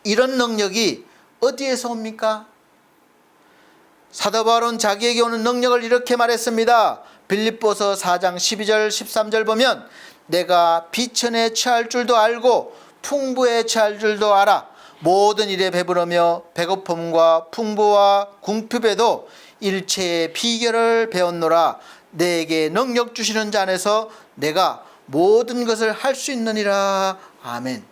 이런 능력이 어디에서 옵니까? 사도 바울은 자기에게 오는 능력을 이렇게 말했습니다. 빌립보서 4장 12절 13절 보면, 내가 비천에 처할 줄도 알고 풍부에 처할 줄도 알아. 모든 일에 배부르며 배고픔과 풍부와 궁핍에도 일체의 비결을 배웠노라. 내게 능력 주시는 자 안에서 내가 모든 것을 할 수 있느니라. 아멘.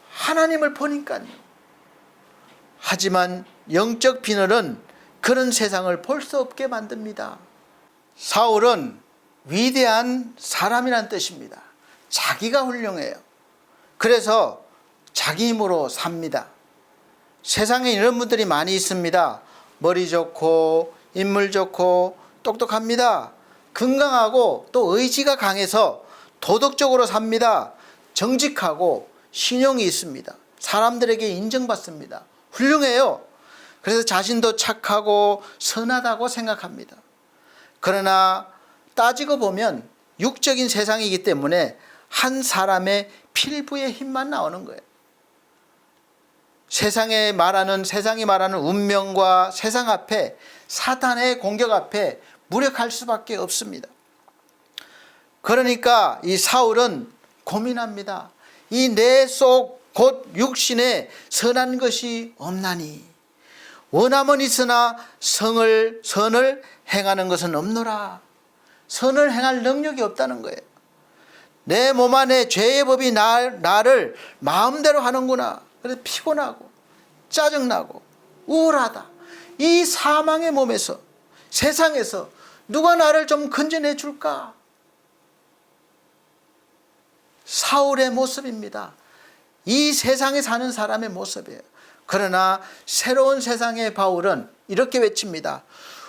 하나님을 보니까요. 하지만 영적 빈혈은 그런 세상을 볼 수 없게 만듭니다. 사울은 위대한 사람이란 뜻입니다. 자기가 훌륭해요. 그래서 자기 힘으로 삽니다. 세상에 이런 분들이 많이 있습니다. 머리 좋고 인물 좋고 똑똑합니다. 건강하고 또 의지가 강해서 도덕적으로 삽니다. 정직하고 신용이 있습니다. 사람들에게 인정받습니다. 훌륭해요. 그래서 자신도 착하고 선하다고 생각합니다. 그러나 따지고 보면 육적인 세상이기 때문에 한 사람의 필부의 힘만 나오는 거예요. 세상이 말하는 운명과 세상 앞에, 사탄의 공격 앞에 무력할 수밖에 없습니다. 그러니까 이 사울은 고민합니다. 이 내 속 곧 육신에 선한 것이 없나니, 원함은 있으나 선을 행하는 것은 없노라. 선을 행할 능력이 없다는 거예요. 내 몸 안에 죄의 법이 나를 마음대로 하는구나. 그래서 피곤하고 짜증나고 우울하다. 이 사망의 몸에서, 세상에서 누가 나를 좀 건져내 줄까? 사울의 모습입니다. 이 세상에 사는 사람의 모습이에요. 그러나 새로운 세상의 바울은 이렇게 외칩니다.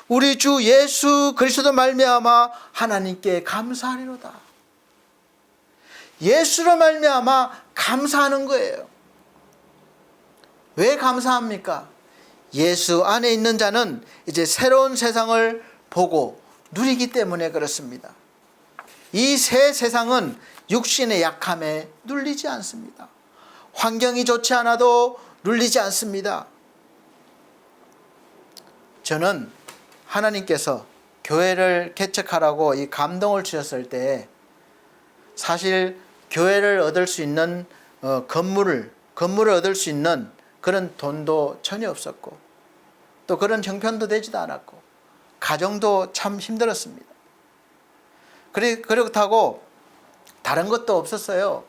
우리 주 예수 그리스도 말미암아 하나님께 감사하리로다. 예수로 말미암아 감사하는 거예요. 왜 감사합니까? 예수 안에 있는 자는 이제 새로운 세상을 보고 누리기 때문에 그렇습니다. 이 새 세상은 육신의 약함에 눌리지 않습니다. 환경이 좋지 않아도 눌리지 않습니다. 저는 하나님께서 교회를 개척하라고 이 감동을 주셨을 때, 사실 교회를 얻을 수 있는 건물을 얻을 수 있는 그런 돈도 전혀 없었고, 또 그런 형편도 되지도 않았고, 가정도 참 힘들었습니다. 그렇다고 다른 것도 없었어요.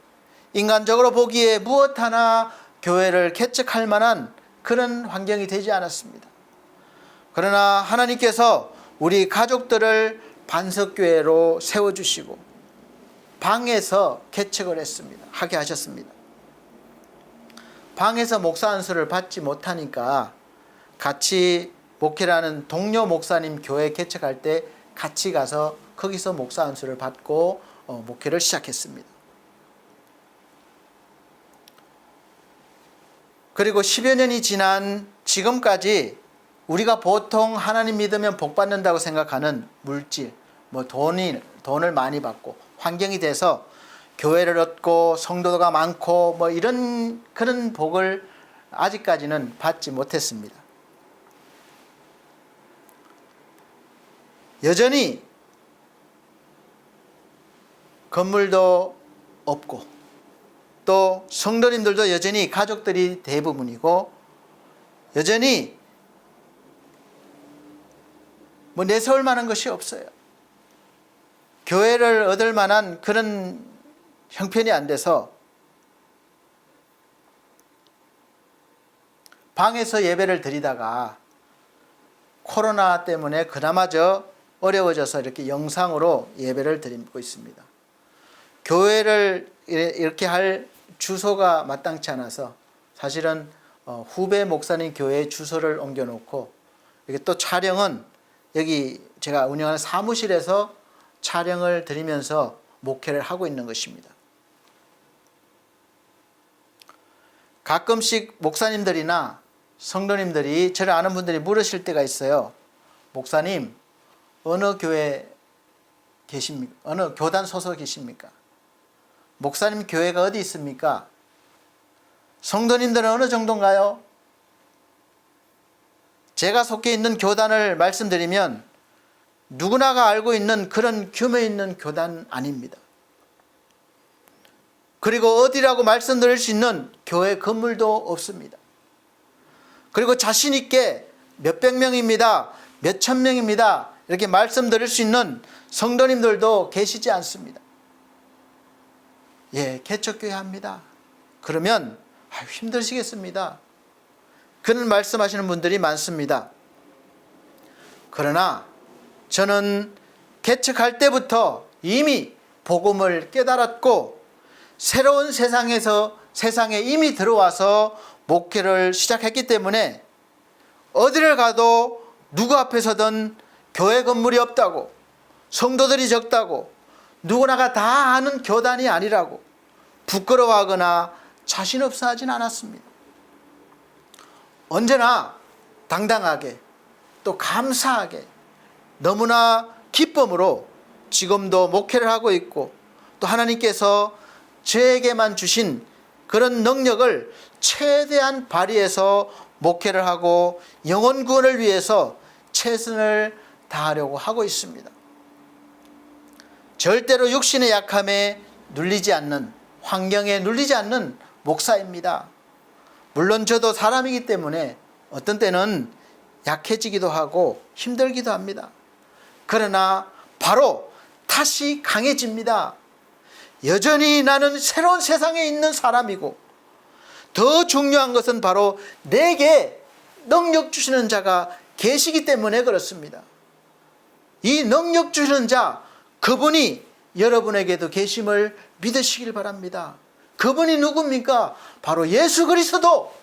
인간적으로 보기에 무엇 하나 교회를 개척할 만한 그런 환경이 되지 않았습니다. 그러나 하나님께서 우리 가족들을 반석교회로 세워주시고 방에서 개척을 하게 하셨습니다. 방에서 목사 안수를 받지 못하니까 같이 목회라는 동료 목사님 교회 개척할 때 같이 가서 거기서 목사 안수를 받고 목회를 시작했습니다. 그리고 10여 년이 지난 지금까지 우리가 보통 하나님 믿으면 복 받는다고 생각하는 물질, 돈을 많이 받고 환경이 돼서 교회를 얻고 성도가 많고 이런 그런 복을 아직까지는 받지 못했습니다. 여전히 건물도 없고 또 성도님들도 여전히 가족들이 대부분이고 여전히 내세울 만한 것이 없어요. 교회를 얻을 만한 그런 형편이 안 돼서 방에서 예배를 드리다가 코로나 때문에 그나마저 어려워져서 이렇게 영상으로 예배를 드리고 있습니다. 교회를 이렇게 할 주소가 마땅치 않아서 사실은 후배 목사님 교회에 주소를 옮겨놓고 이렇게 또 촬영은 여기 제가 운영하는 사무실에서 촬영을 드리면서 목회를 하고 있는 것입니다. 가끔씩 목사님들이나 성도님들이 저를 아는 분들이 물으실 때가 있어요. 목사님, 어느 교회 계십니까? 어느 교단 소속이십니까? 목사님 교회가 어디 있습니까? 성도님들은 어느 정도인가요? 제가 속해 있는 교단을 말씀드리면 누구나가 알고 있는 그런 규모 있는 교단 아닙니다. 그리고 어디라고 말씀드릴 수 있는 교회 건물도 없습니다. 그리고 자신 있게 몇백 명입니다, 몇천 명입니다 이렇게 말씀드릴 수 있는 성도님들도 계시지 않습니다. 개척교회 합니다. 그러면 힘드시겠습니다. 그런 말씀하시는 분들이 많습니다. 그러나 저는 개척할 때부터 이미 복음을 깨달았고 새로운 세상에 이미 들어와서 목회를 시작했기 때문에 어디를 가도 누구 앞에서든 교회 건물이 없다고, 성도들이 적다고, 누구나가 다 아는 교단이 아니라고 부끄러워하거나 자신 없어 하진 않았습니다. 언제나 당당하게 또 감사하게 너무나 기쁨으로 지금도 목회를 하고 있고 또 하나님께서 저에게만 주신 그런 능력을 최대한 발휘해서 목회를 하고 영혼 구원을 위해서 최선을 다하려고 하고 있습니다. 절대로 육신의 약함에 눌리지 않는, 환경에 눌리지 않는 목사입니다. 물론 저도 사람이기 때문에 어떤 때는 약해지기도 하고 힘들기도 합니다. 그러나 바로 다시 강해집니다. 여전히 나는 새로운 세상에 있는 사람이고 더 중요한 것은 바로 내게 능력 주시는 자가 계시기 때문에 그렇습니다. 이 능력 주시는 자, 그분이 여러분에게도 계심을 믿으시길 바랍니다. 그분이 누굽니까? 바로 예수 그리스도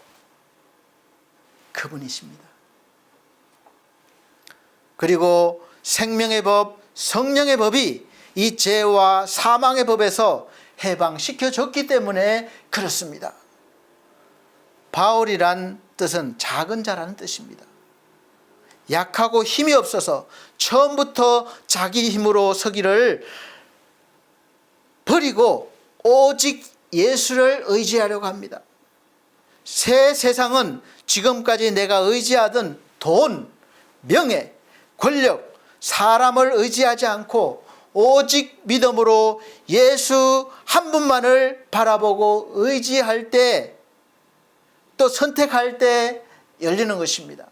그분이십니다. 그리고 생명의 법, 성령의 법이 이 죄와 사망의 법에서 해방시켜줬기 때문에 그렇습니다. 바울이란 뜻은 작은 자라는 뜻입니다. 약하고 힘이 없어서 처음부터 자기 힘으로 서기를 버리고 오직 예수를 의지하려고 합니다. 새 세상은 지금까지 내가 의지하던 돈, 명예, 권력, 사람을 의지하지 않고 오직 믿음으로 예수 한 분만을 바라보고 의지할 때 또 선택할 때 열리는 것입니다.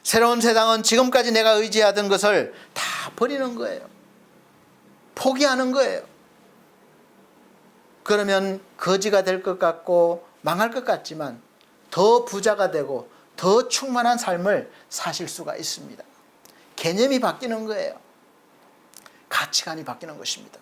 새로운 세상은 지금까지 내가 의지하던 것을 다 버리는 거예요. 포기하는 거예요. 그러면 거지가 될 것 같고 망할 것 같지만 더 부자가 되고 더 충만한 삶을 사실 수가 있습니다. 개념이 바뀌는 거예요. 가치관이 바뀌는 것입니다.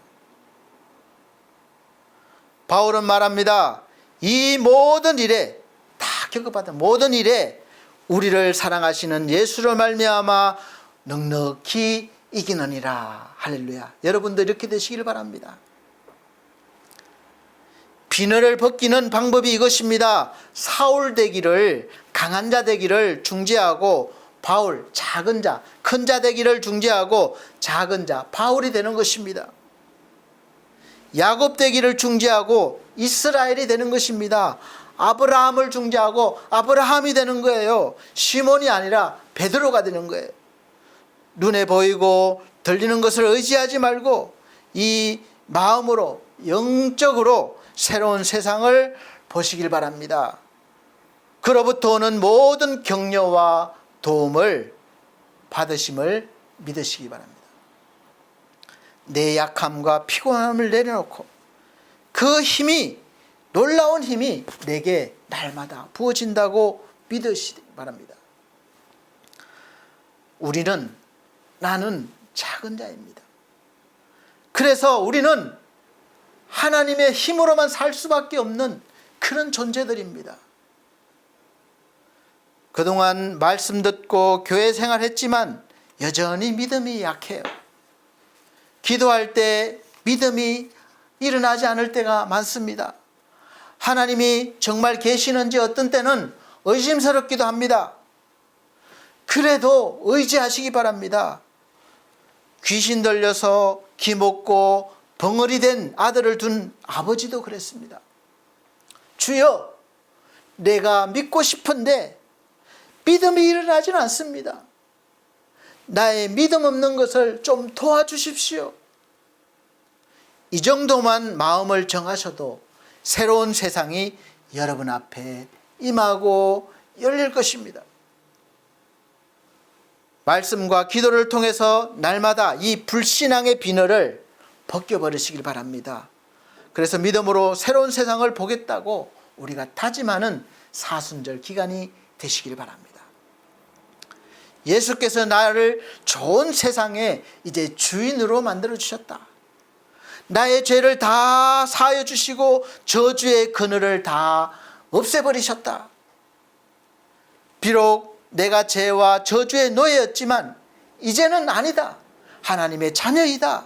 바울은 말합니다. 이 모든 일에, 다 겪어봤던 모든 일에 우리를 사랑하시는 예수로 말미암아 넉넉히 이기느니라. 할렐루야. 여러분도 이렇게 되시길 바랍니다. 비늘을 벗기는 방법이 이것입니다. 사울 되기를, 강한 자 되기를 중재하고 바울, 작은 자, 큰 자 되기를 중재하고 작은 자, 바울이 되는 것입니다. 야곱 되기를 중재하고 이스라엘이 되는 것입니다. 아브라함을 중재하고 아브라함이 되는 거예요. 시몬이 아니라 베드로가 되는 거예요. 눈에 보이고 들리는 것을 의지하지 말고 이 마음으로 영적으로 새로운 세상을 보시길 바랍니다. 그로부터 오는 모든 격려와 도움을 받으심을 믿으시기 바랍니다. 내 약함과 피곤함을 내려놓고 그 힘이, 놀라운 힘이 내게 날마다 부어진다고 믿으시기 바랍니다. 나는 작은 자입니다. 그래서 우리는 하나님의 힘으로만 살 수밖에 없는 그런 존재들입니다. 그동안 말씀 듣고 교회 생활했지만 여전히 믿음이 약해요. 기도할 때 믿음이 일어나지 않을 때가 많습니다. 하나님이 정말 계시는지 어떤 때는 의심스럽기도 합니다. 그래도 의지하시기 바랍니다. 귀신 들려서 기먹고 벙어리 된 아들을 둔 아버지도 그랬습니다. 주여, 내가 믿고 싶은데 믿음이 일어나지는 않습니다. 나의 믿음 없는 것을 좀 도와주십시오. 이 정도만 마음을 정하셔도 새로운 세상이 여러분 앞에 임하고 열릴 것입니다. 말씀과 기도를 통해서 날마다 이 불신앙의 비늘을 벗겨버리시길 바랍니다. 그래서 믿음으로 새로운 세상을 보겠다고 우리가 다짐하는 사순절 기간이 되시길 바랍니다. 예수께서 나를 좋은 세상에 이제 주인으로 만들어 주셨다. 나의 죄를 다 사하여 주시고 저주의 그늘을 다 없애버리셨다. 비록 내가 죄와 저주의 노예였지만 이제는 아니다. 하나님의 자녀이다.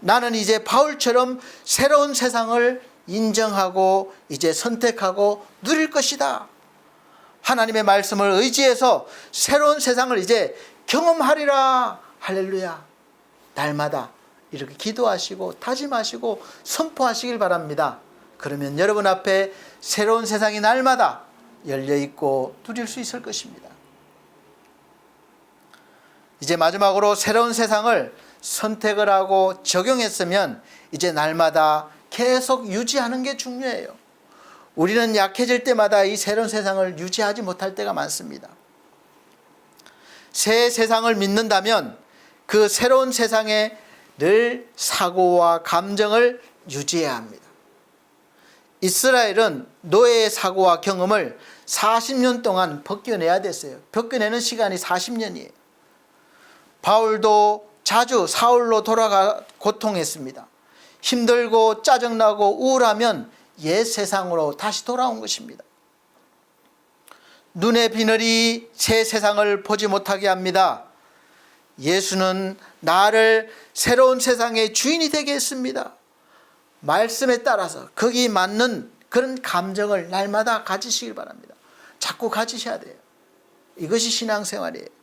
나는 이제 바울처럼 새로운 세상을 인정하고 이제 선택하고 누릴 것이다. 하나님의 말씀을 의지해서 새로운 세상을 이제 경험하리라. 할렐루야. 날마다 이렇게 기도하시고 다짐하시고 선포하시길 바랍니다. 그러면 여러분 앞에 새로운 세상이 날마다 열려있고 누릴 수 있을 것입니다. 이제 마지막으로 새로운 세상을 선택을 하고 적용했으면 이제 날마다 계속 유지하는 게 중요해요. 우리는 약해질 때마다 이 새로운 세상을 유지하지 못할 때가 많습니다. 새 세상을 믿는다면 그 새로운 세상에 늘 사고와 감정을 유지해야 합니다. 이스라엘은 노예의 사고와 경험을 40년 동안 벗겨내야 됐어요. 벗겨내는 시간이 40년이에요. 바울도 자주 사울로 돌아가 고통했습니다. 힘들고 짜증나고 우울하면 옛 세상으로 다시 돌아온 것입니다. 눈의 비늘이 새 세상을 보지 못하게 합니다. 예수는 나를 새로운 세상의 주인이 되게 했습니다. 말씀에 따라서 거기 맞는 그런 감정을 날마다 가지시길 바랍니다. 자꾸 가지셔야 돼요. 이것이 신앙생활이에요.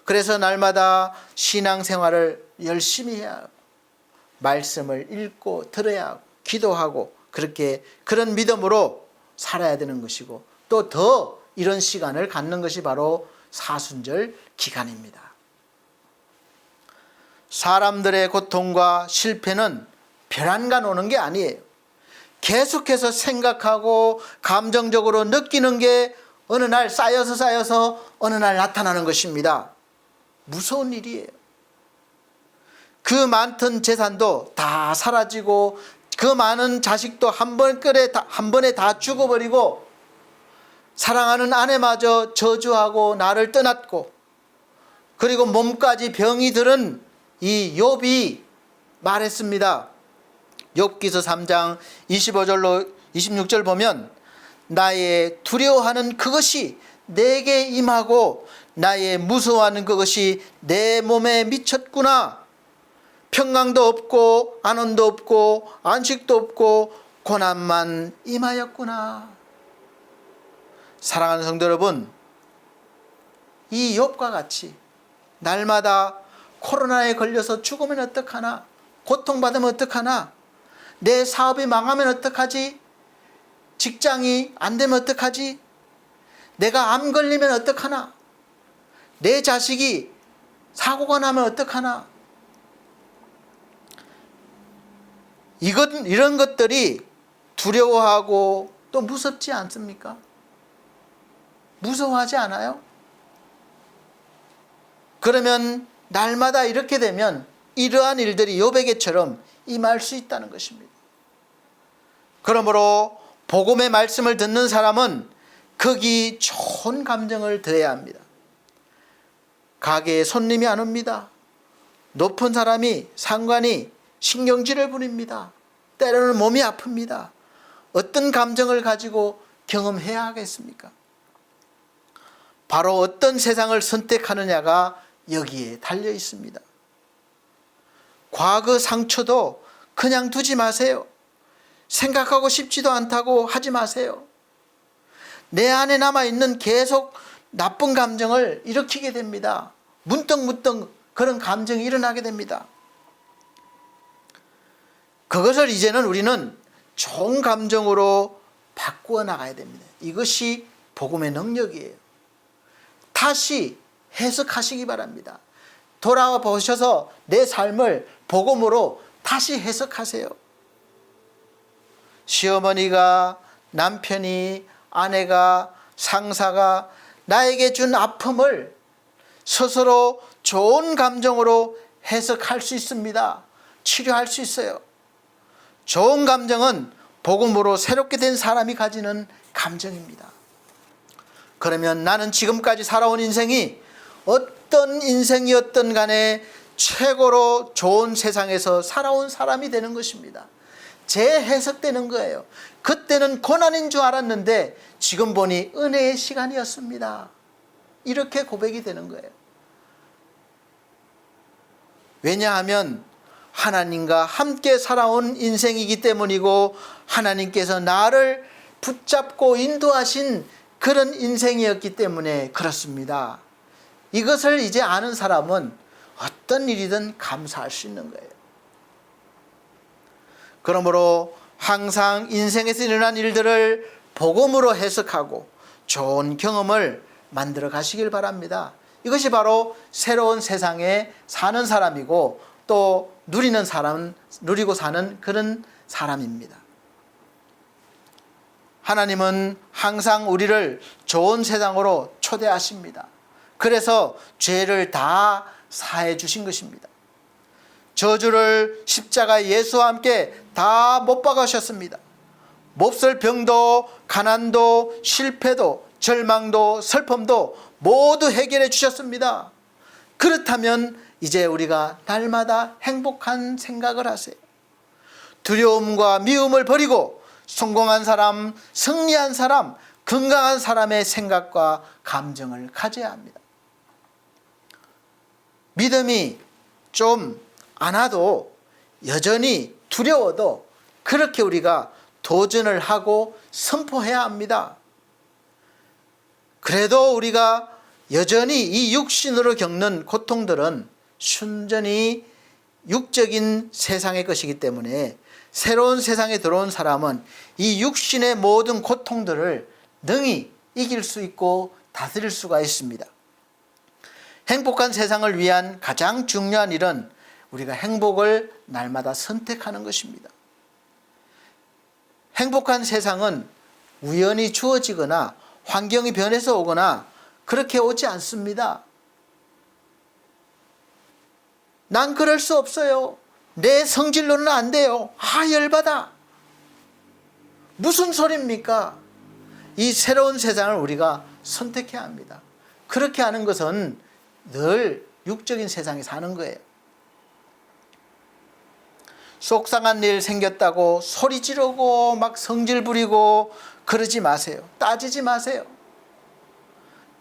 그래서 날마다 신앙생활을 열심히 해야 하고 말씀을 읽고 들어야 하고 기도하고 그런 믿음으로 살아야 되는 것이고 또 더 이런 시간을 갖는 것이 바로 사순절 기간입니다. 사람들의 고통과 실패는 별안간 오는 게 아니에요. 계속해서 생각하고 감정적으로 느끼는 게 어느 날 쌓여서 어느 날 나타나는 것입니다. 무서운 일이에요. 그 많던 재산도 다 사라지고 그 많은 자식도 한 번에 다 죽어버리고 사랑하는 아내마저 저주하고 나를 떠났고 그리고 몸까지 병이 들은 이 욥이 말했습니다. 욥기서 3장 25절로 26절 보면 나의 두려워하는 그것이 내게 임하고 나의 무서워하는 그것이 내 몸에 미쳤구나. 평강도 없고 안원도 없고 안식도 없고 고난만 임하였구나. 사랑하는 성도 여러분, 이 욥과 같이 날마다 코로나에 걸려서 죽으면 어떡하나, 고통받으면 어떡하나, 내 사업이 망하면 어떡하지, 직장이 안 되면 어떡하지, 내가 암 걸리면 어떡하나, 내 자식이 사고가 나면 어떡하나, 이런 것들이 두려워하고 또 무섭지 않습니까? 무서워하지 않아요? 그러면 날마다 이렇게 되면 이러한 일들이 욥에게처럼 임할 수 있다는 것입니다. 그러므로 복음의 말씀을 듣는 사람은 거기 좋은 감정을 더해야 합니다. 가게에 손님이 안 옵니다. 높은 사람이 상관이 신경질을 부립니다. 때로는 몸이 아픕니다. 어떤 감정을 가지고 경험해야 하겠습니까? 바로 어떤 세상을 선택하느냐가 여기에 달려 있습니다. 과거 상처도 그냥 두지 마세요. 생각하고 싶지도 않다고 하지 마세요. 내 안에 남아있는 계속 나쁜 감정을 일으키게 됩니다. 문득문득 그런 감정이 일어나게 됩니다. 그것을 이제는 우리는 좋은 감정으로 바꾸어 나가야 됩니다. 이것이 복음의 능력이에요. 다시 해석하시기 바랍니다. 돌아와 보셔서 내 삶을 복음으로 다시 해석하세요. 시어머니가, 남편이, 아내가, 상사가 나에게 준 아픔을 스스로 좋은 감정으로 해석할 수 있습니다. 치료할 수 있어요. 좋은 감정은 복음으로 새롭게 된 사람이 가지는 감정입니다. 그러면 나는 지금까지 살아온 인생이 어떤 인생이었든 간에 최고로 좋은 세상에서 살아온 사람이 되는 것입니다. 재해석되는 거예요. 그때는 고난인 줄 알았는데 지금 보니 은혜의 시간이었습니다. 이렇게 고백이 되는 거예요. 왜냐하면 하나님과 함께 살아온 인생이기 때문이고 하나님께서 나를 붙잡고 인도하신 그런 인생이었기 때문에 그렇습니다. 이것을 이제 아는 사람은 어떤 일이든 감사할 수 있는 거예요. 그러므로 항상 인생에서 일어난 일들을 복음으로 해석하고 좋은 경험을 만들어 가시길 바랍니다. 이것이 바로 새로운 세상에 사는 사람이고 또 누리고 사는 그런 사람입니다. 하나님은 항상 우리를 좋은 세상으로 초대하십니다. 그래서 죄를 다 사해 주신 것입니다. 저주를 십자가 예수와 함께 다 못 박으셨습니다. 몹쓸 병도 가난도 실패도 절망도 슬픔도 모두 해결해 주셨습니다. 그렇다면 이제 우리가 날마다 행복한 생각을 하세요. 두려움과 미움을 버리고 성공한 사람, 승리한 사람, 건강한 사람의 생각과 감정을 가져야 합니다. 믿음이 좀 안 와도 여전히 두려워도 그렇게 우리가 도전을 하고 선포해야 합니다. 그래도 우리가 여전히 이 육신으로 겪는 고통들은 순전히 육적인 세상의 것이기 때문에 새로운 세상에 들어온 사람은 이 육신의 모든 고통들을 능히 이길 수 있고 다스릴 수가 있습니다. 행복한 세상을 위한 가장 중요한 일은 우리가 행복을 날마다 선택하는 것입니다. 행복한 세상은 우연히 주어지거나 환경이 변해서 오거나 그렇게 오지 않습니다. 난 그럴 수 없어요. 내 성질로는 안 돼요. 열받아. 무슨 소리입니까? 이 새로운 세상을 우리가 선택해야 합니다. 그렇게 하는 것은 늘 육적인 세상에 사는 거예요. 속상한 일 생겼다고 소리 지르고 막 성질 부리고 그러지 마세요. 따지지 마세요.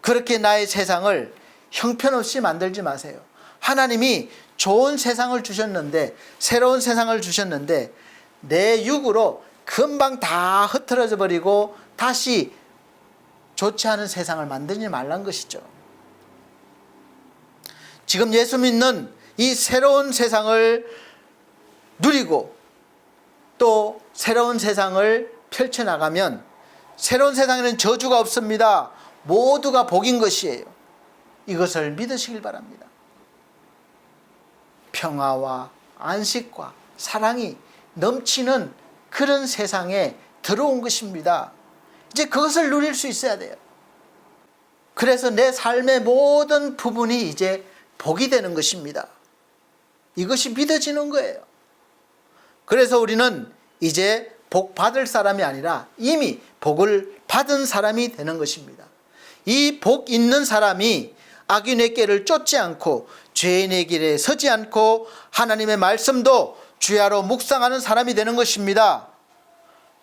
그렇게 나의 세상을 형편없이 만들지 마세요. 하나님이 좋은 세상을 주셨는데, 새로운 세상을 주셨는데 내 육으로 금방 다 흐트러져 버리고 다시 좋지 않은 세상을 만들지 말란 것이죠. 지금 예수 믿는 이 새로운 세상을 누리고 또 새로운 세상을 펼쳐나가면 새로운 세상에는 저주가 없습니다. 모두가 복인 것이에요. 이것을 믿으시길 바랍니다. 평화와 안식과 사랑이 넘치는 그런 세상에 들어온 것입니다. 이제 그것을 누릴 수 있어야 돼요. 그래서 내 삶의 모든 부분이 이제 복이 되는 것입니다. 이것이 믿어지는 거예요. 그래서 우리는 이제 복 받을 사람이 아니라 이미 복을 받은 사람이 되는 것입니다. 이 복 있는 사람이 악인의 길을 쫓지 않고 죄인의 길에 서지 않고 하나님의 말씀도 주야로 묵상하는 사람이 되는 것입니다.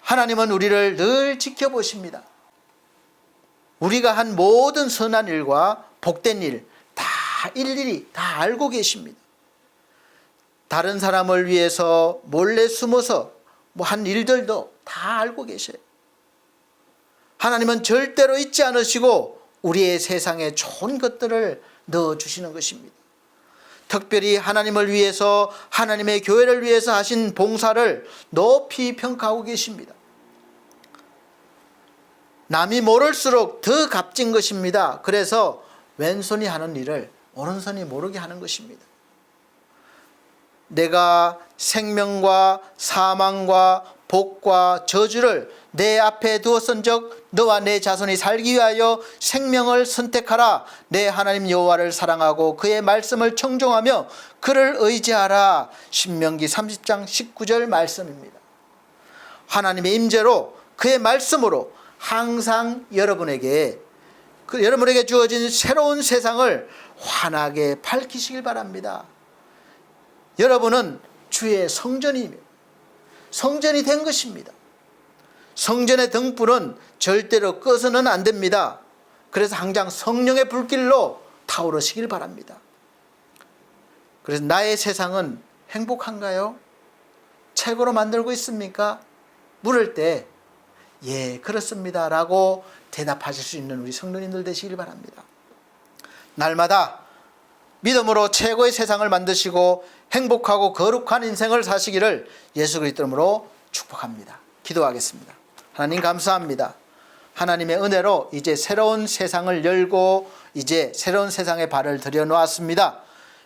하나님은 우리를 늘 지켜보십니다. 우리가 한 모든 선한 일과 복된 일 다 일일이 다 알고 계십니다. 다른 사람을 위해서 몰래 숨어서 한 일들도 다 알고 계셔요. 하나님은 절대로 잊지 않으시고 우리의 세상에 좋은 것들을 넣어주시는 것입니다. 특별히 하나님을 위해서 하나님의 교회를 위해서 하신 봉사를 높이 평가하고 계십니다. 남이 모를수록 더 값진 것입니다. 그래서 왼손이 하는 일을 오른손이 모르게 하는 것입니다. 내가 생명과 사망과 복과 저주를 내 앞에 두었은즉 너와 내 자손이 살기 위하여 생명을 선택하라. 내 하나님 여호와를 사랑하고 그의 말씀을 청종하며 그를 의지하라. 신명기 30장 19절 말씀입니다. 하나님의 임재로 그의 말씀으로 항상 여러분에게 주어진 새로운 세상을 환하게 밝히시길 바랍니다. 여러분은 주의 성전이며 성전이 된 것입니다. 성전의 등불은 절대로 꺼서는 안 됩니다. 그래서 항상 성령의 불길로 타오르시길 바랍니다. 그래서 나의 세상은 행복한가요? 최고로 만들고 있습니까? 물을 때 예, 그렇습니다 라고 대답하실 수 있는 우리 성도님들 되시길 바랍니다. 날마다 믿음으로 최고의 세상을 만드시고 행복하고 거룩한 인생을 사시기를 예수 그리스도 이름으로 축복합니다. 기도하겠습니다. 하나님 감사합니다. 하나님의 은혜로 이제 새로운 세상을 열고 이제 새로운 세상에 발을 들여놓았습니다.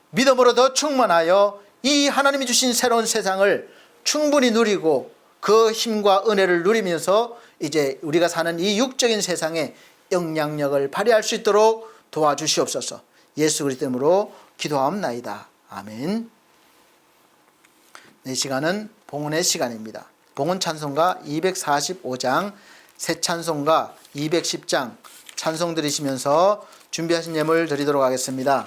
믿음으로 더 충만하여 이 하나님이 주신 새로운 세상을 충분히 누리고 그 힘과 은혜를 누리면서 이제 우리가 사는 이 육적인 세상에 영향력을 발휘할 수 있도록 도와주시옵소서. 예수 그리스도 이름으로 기도하옵나이다. 아멘. 이 시간은 봉헌의 시간입니다. 봉헌 찬송가 245장, 새 찬송가 210장 찬송 드리시면서 준비하신 예물 드리도록 하겠습니다.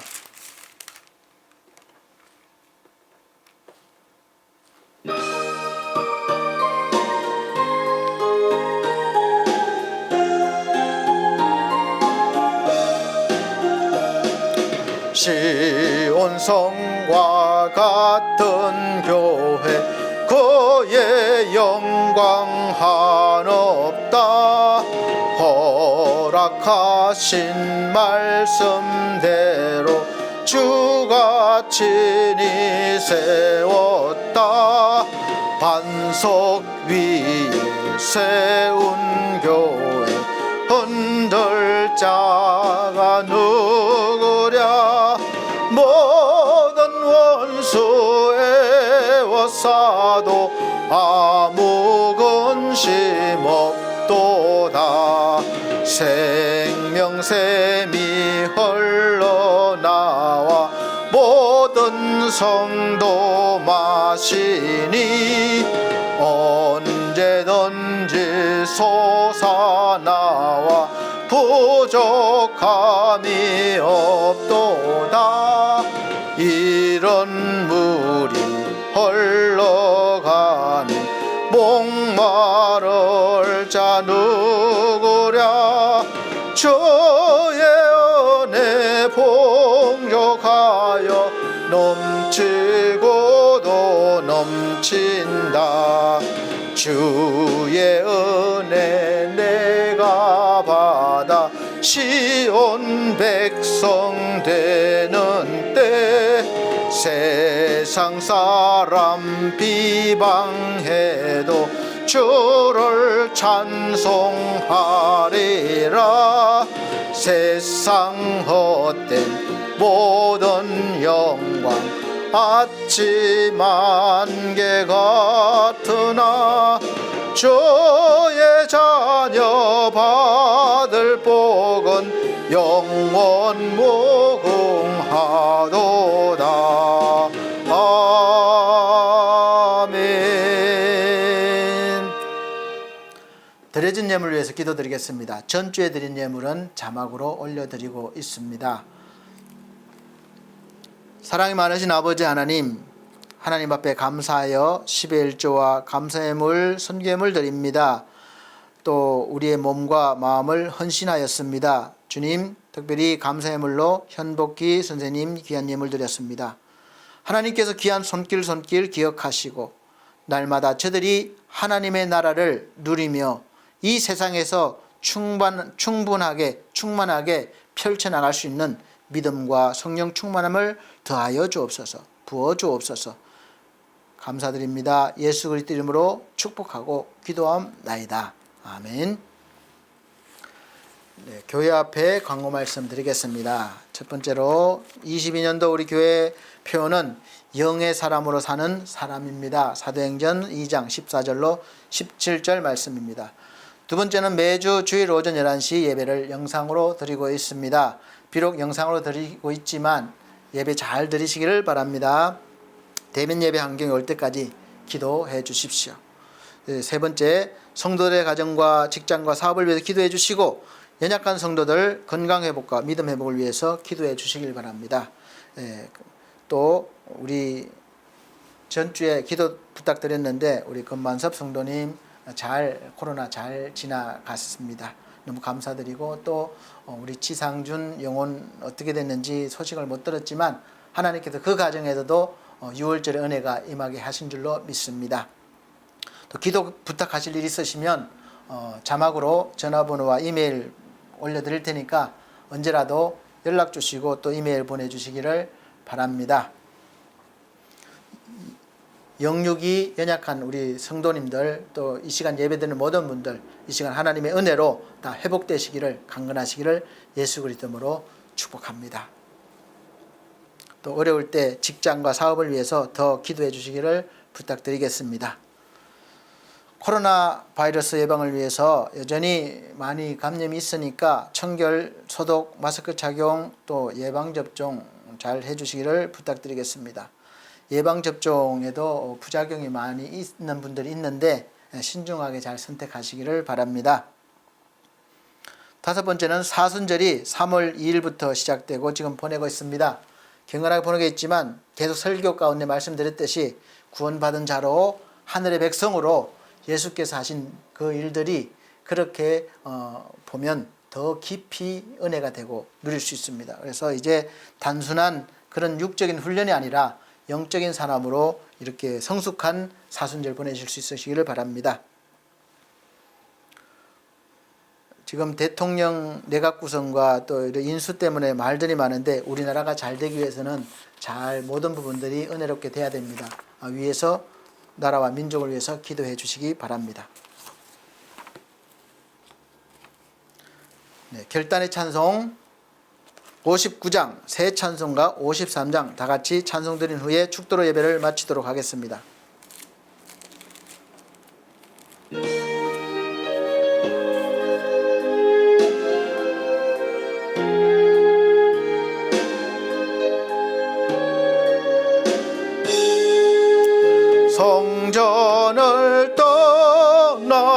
시온성과 같은 교회 그의 영광 한없다. 허락하신 말씀대로 주가 친히 세웠다. 반석 위에 세운 교회 흔들 자가 누구랴. 모든 원수 애워싸도 아무 근심 없도다. 생명샘이 흘러나와 모든 성도 마시니 언제든지 솟아나와 부족함이 없도다. 이런 물이 흘러가니 목마를 자 누구랴. 주의 은혜 풍족하여 넘치고도 넘친다. 주의 은혜 내가 받아 시온 백성 되는 때 세상 사람 비방해도 주를 찬송하리라. 세상 헛된 모든 영광 아침 안개 같으나 주의 자녀 받을 복은 영원 무궁하도다. 아멘. 드려진 예물을 위해서 기도드리겠습니다. 전주에 드린 예물은 자막으로 올려드리고 있습니다. 사랑이 많으신 아버지 하나님, 하나님 앞에 감사하여 10의 1조와 감사예물, 선교예물 드립니다. 또 우리의 몸과 마음을 헌신하였습니다. 주님, 특별히 감사예물로 현복기 선생님 귀한 예물 드렸습니다. 하나님께서 귀한 손길 기억하시고 날마다 저들이 하나님의 나라를 누리며 이 세상에서 충만하게 펼쳐나갈 수 있는 믿음과 성령 충만함을 더하여 주옵소서, 부어 주옵소서. 감사드립니다. 예수 그리스도 이름으로 축복하고 기도함나이다. 아멘. 네, 교회 앞에 광고 말씀 드리겠습니다. 첫 번째로 22년도 우리 교회 표어는 영의 사람으로 사는 사람입니다. 사도행전 2장 14절로 17절 말씀입니다. 두 번째는 매주 주일 오전 11시 예배를 영상으로 드리고 있습니다. 비록 영상으로 드리고 있지만 예배 잘 드리시기를 바랍니다. 대면 예배 환경이 올 때까지 기도해 주십시오. 세 번째, 성도들의 가정과 직장과 사업을 위해서 기도해 주시고 연약한 성도들 건강 회복과 믿음 회복을 위해서 기도해 주시길 바랍니다. 또 우리 전주에 기도 부탁드렸는데 우리 금만섭 성도님 코로나 잘 지나갔습니다. 너무 감사드리고 또 우리 지상준 영혼 어떻게 됐는지 소식을 못 들었지만 하나님께서 그 가정에서도 6월절의 은혜가 임하게 하신 줄로 믿습니다. 또 기도 부탁하실 일 있으시면 자막으로 전화번호와 이메일 올려드릴 테니까 언제라도 연락 주시고 또 이메일 보내주시기를 바랍니다. 영육이 연약한 우리 성도님들 또 이 시간 예배드리는 모든 분들 이 시간 하나님의 은혜로 다 회복되시기를 강건하시기를 예수 그리스도로 축복합니다. 또 어려울 때 직장과 사업을 위해서 더 기도해 주시기를 부탁드리겠습니다. 코로나 바이러스 예방을 위해서 여전히 많이 감염이 있으니까 청결, 소독, 마스크 착용 또 예방접종 잘 해주시기를 부탁드리겠습니다. 예방접종에도 부작용이 많이 있는 분들이 있는데 신중하게 잘 선택하시기를 바랍니다. 다섯 번째는 사순절이 3월 2일부터 시작되고 지금 보내고 있습니다. 경건하게 보내고 있지만 계속 설교 가운데 말씀드렸듯이 구원받은 자로 하늘의 백성으로 예수께서 하신 그 일들이 그렇게 보면 더 깊이 은혜가 되고 누릴 수 있습니다. 그래서 이제 단순한 그런 육적인 훈련이 아니라 영적인 사람으로 이렇게 성숙한 사순절 보내실 수 있으시기를 바랍니다. 지금 대통령 내각 구성과 또 인수 때문에 말들이 많은데 우리나라가 잘 되기 위해서는 잘 모든 부분들이 은혜롭게 돼야 됩니다. 위에서 나라와 민족을 위해서 기도해 주시기 바랍니다. 네, 결단의 찬송 59장 새 찬송가 53장 다 같이 찬송 드린 후에 축도로 예배를 마치도록 하겠습니다. 성전을 떠나가기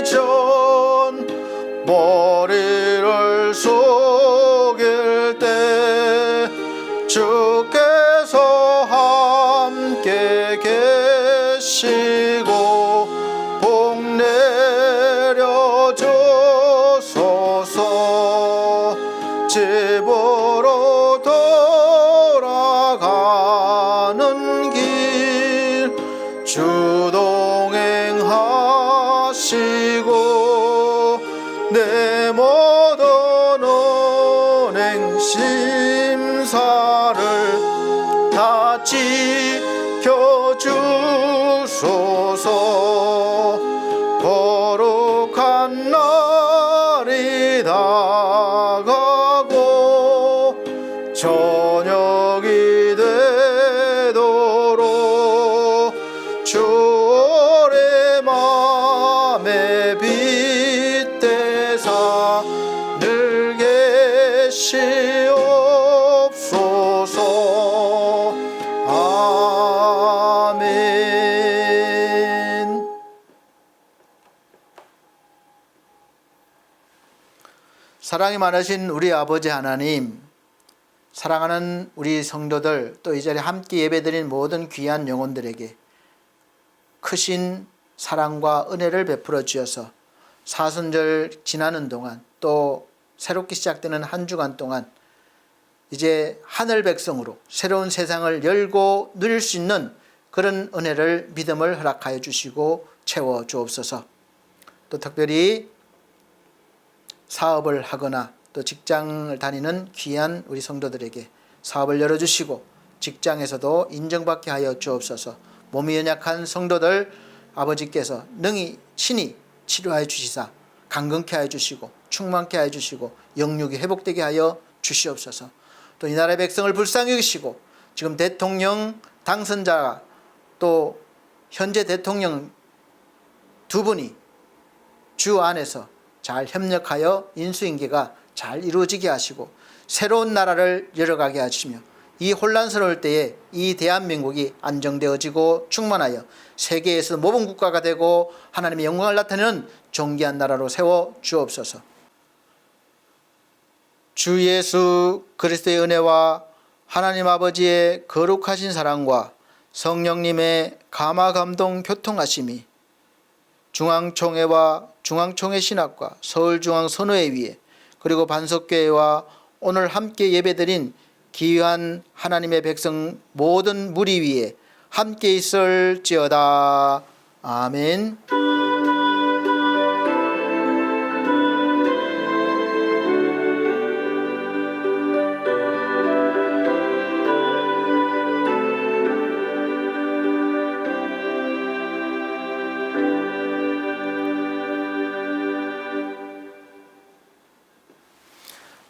전 머리를 숙일 때 주께서 함께 계시고 복 내려 주소서. 집으로 돌아가는 길 주도 하시고 내 모든 언행 심사를 다 지켜주소서. 거룩한 날이 다가고 저녁이 되도록 주의 맘에 빗대사 늘 계시옵소서. 아멘. 사랑이 많으신 우리 아버지 하나님, 사랑하는 우리 성도들, 또 이 자리에 함께 예배드린 모든 귀한 영혼들에게 크신 사랑과 은혜를 베풀어 주셔서 사순절 지나는 동안, 또 새롭게 시작되는 한 주간 동안 이제 하늘 백성으로 새로운 세상을 열고 누릴 수 있는 그런 은혜를, 믿음을 허락하여 주시고 채워 주옵소서. 또 특별히 사업을 하거나 또 직장을 다니는 귀한 우리 성도들에게 사업을 열어주시고 직장에서도 인정받게 하여 주옵소서. 몸이 연약한 성도들 아버지께서 능히 친히 치료하여 주시사 강건케 하여 주시고 충만케 하여 주시고 영육이 회복되게 하여 주시옵소서. 또 이 나라의 백성을 불쌍히 여기시고 지금 대통령 당선자 또 현재 대통령 두 분이 주 안에서 잘 협력하여 인수인계가 잘 이루어지게 하시고 새로운 나라를 열어가게 하시며 이 혼란스러울 때에 이 대한민국이 안정되어지고 충만하여 세계에서 모범 국가가 되고 하나님의 영광을 나타내는 존귀한 나라로 세워 주옵소서. 주 예수 그리스도의 은혜와 하나님 아버지의 거룩하신 사랑과 성령님의 감화 감동 교통하심이 중앙총회와 중앙총회 신학과 서울중앙선교회 그리고 반석교회와 오늘 함께 예배드린 귀한 하나님의 백성 모든 무리 위에 함께 있을지어다. 아멘.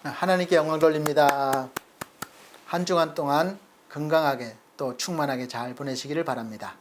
하나님께 영광 돌립니다. 한 주간 동안 건강하게 또 충만하게 잘 보내시기를 바랍니다.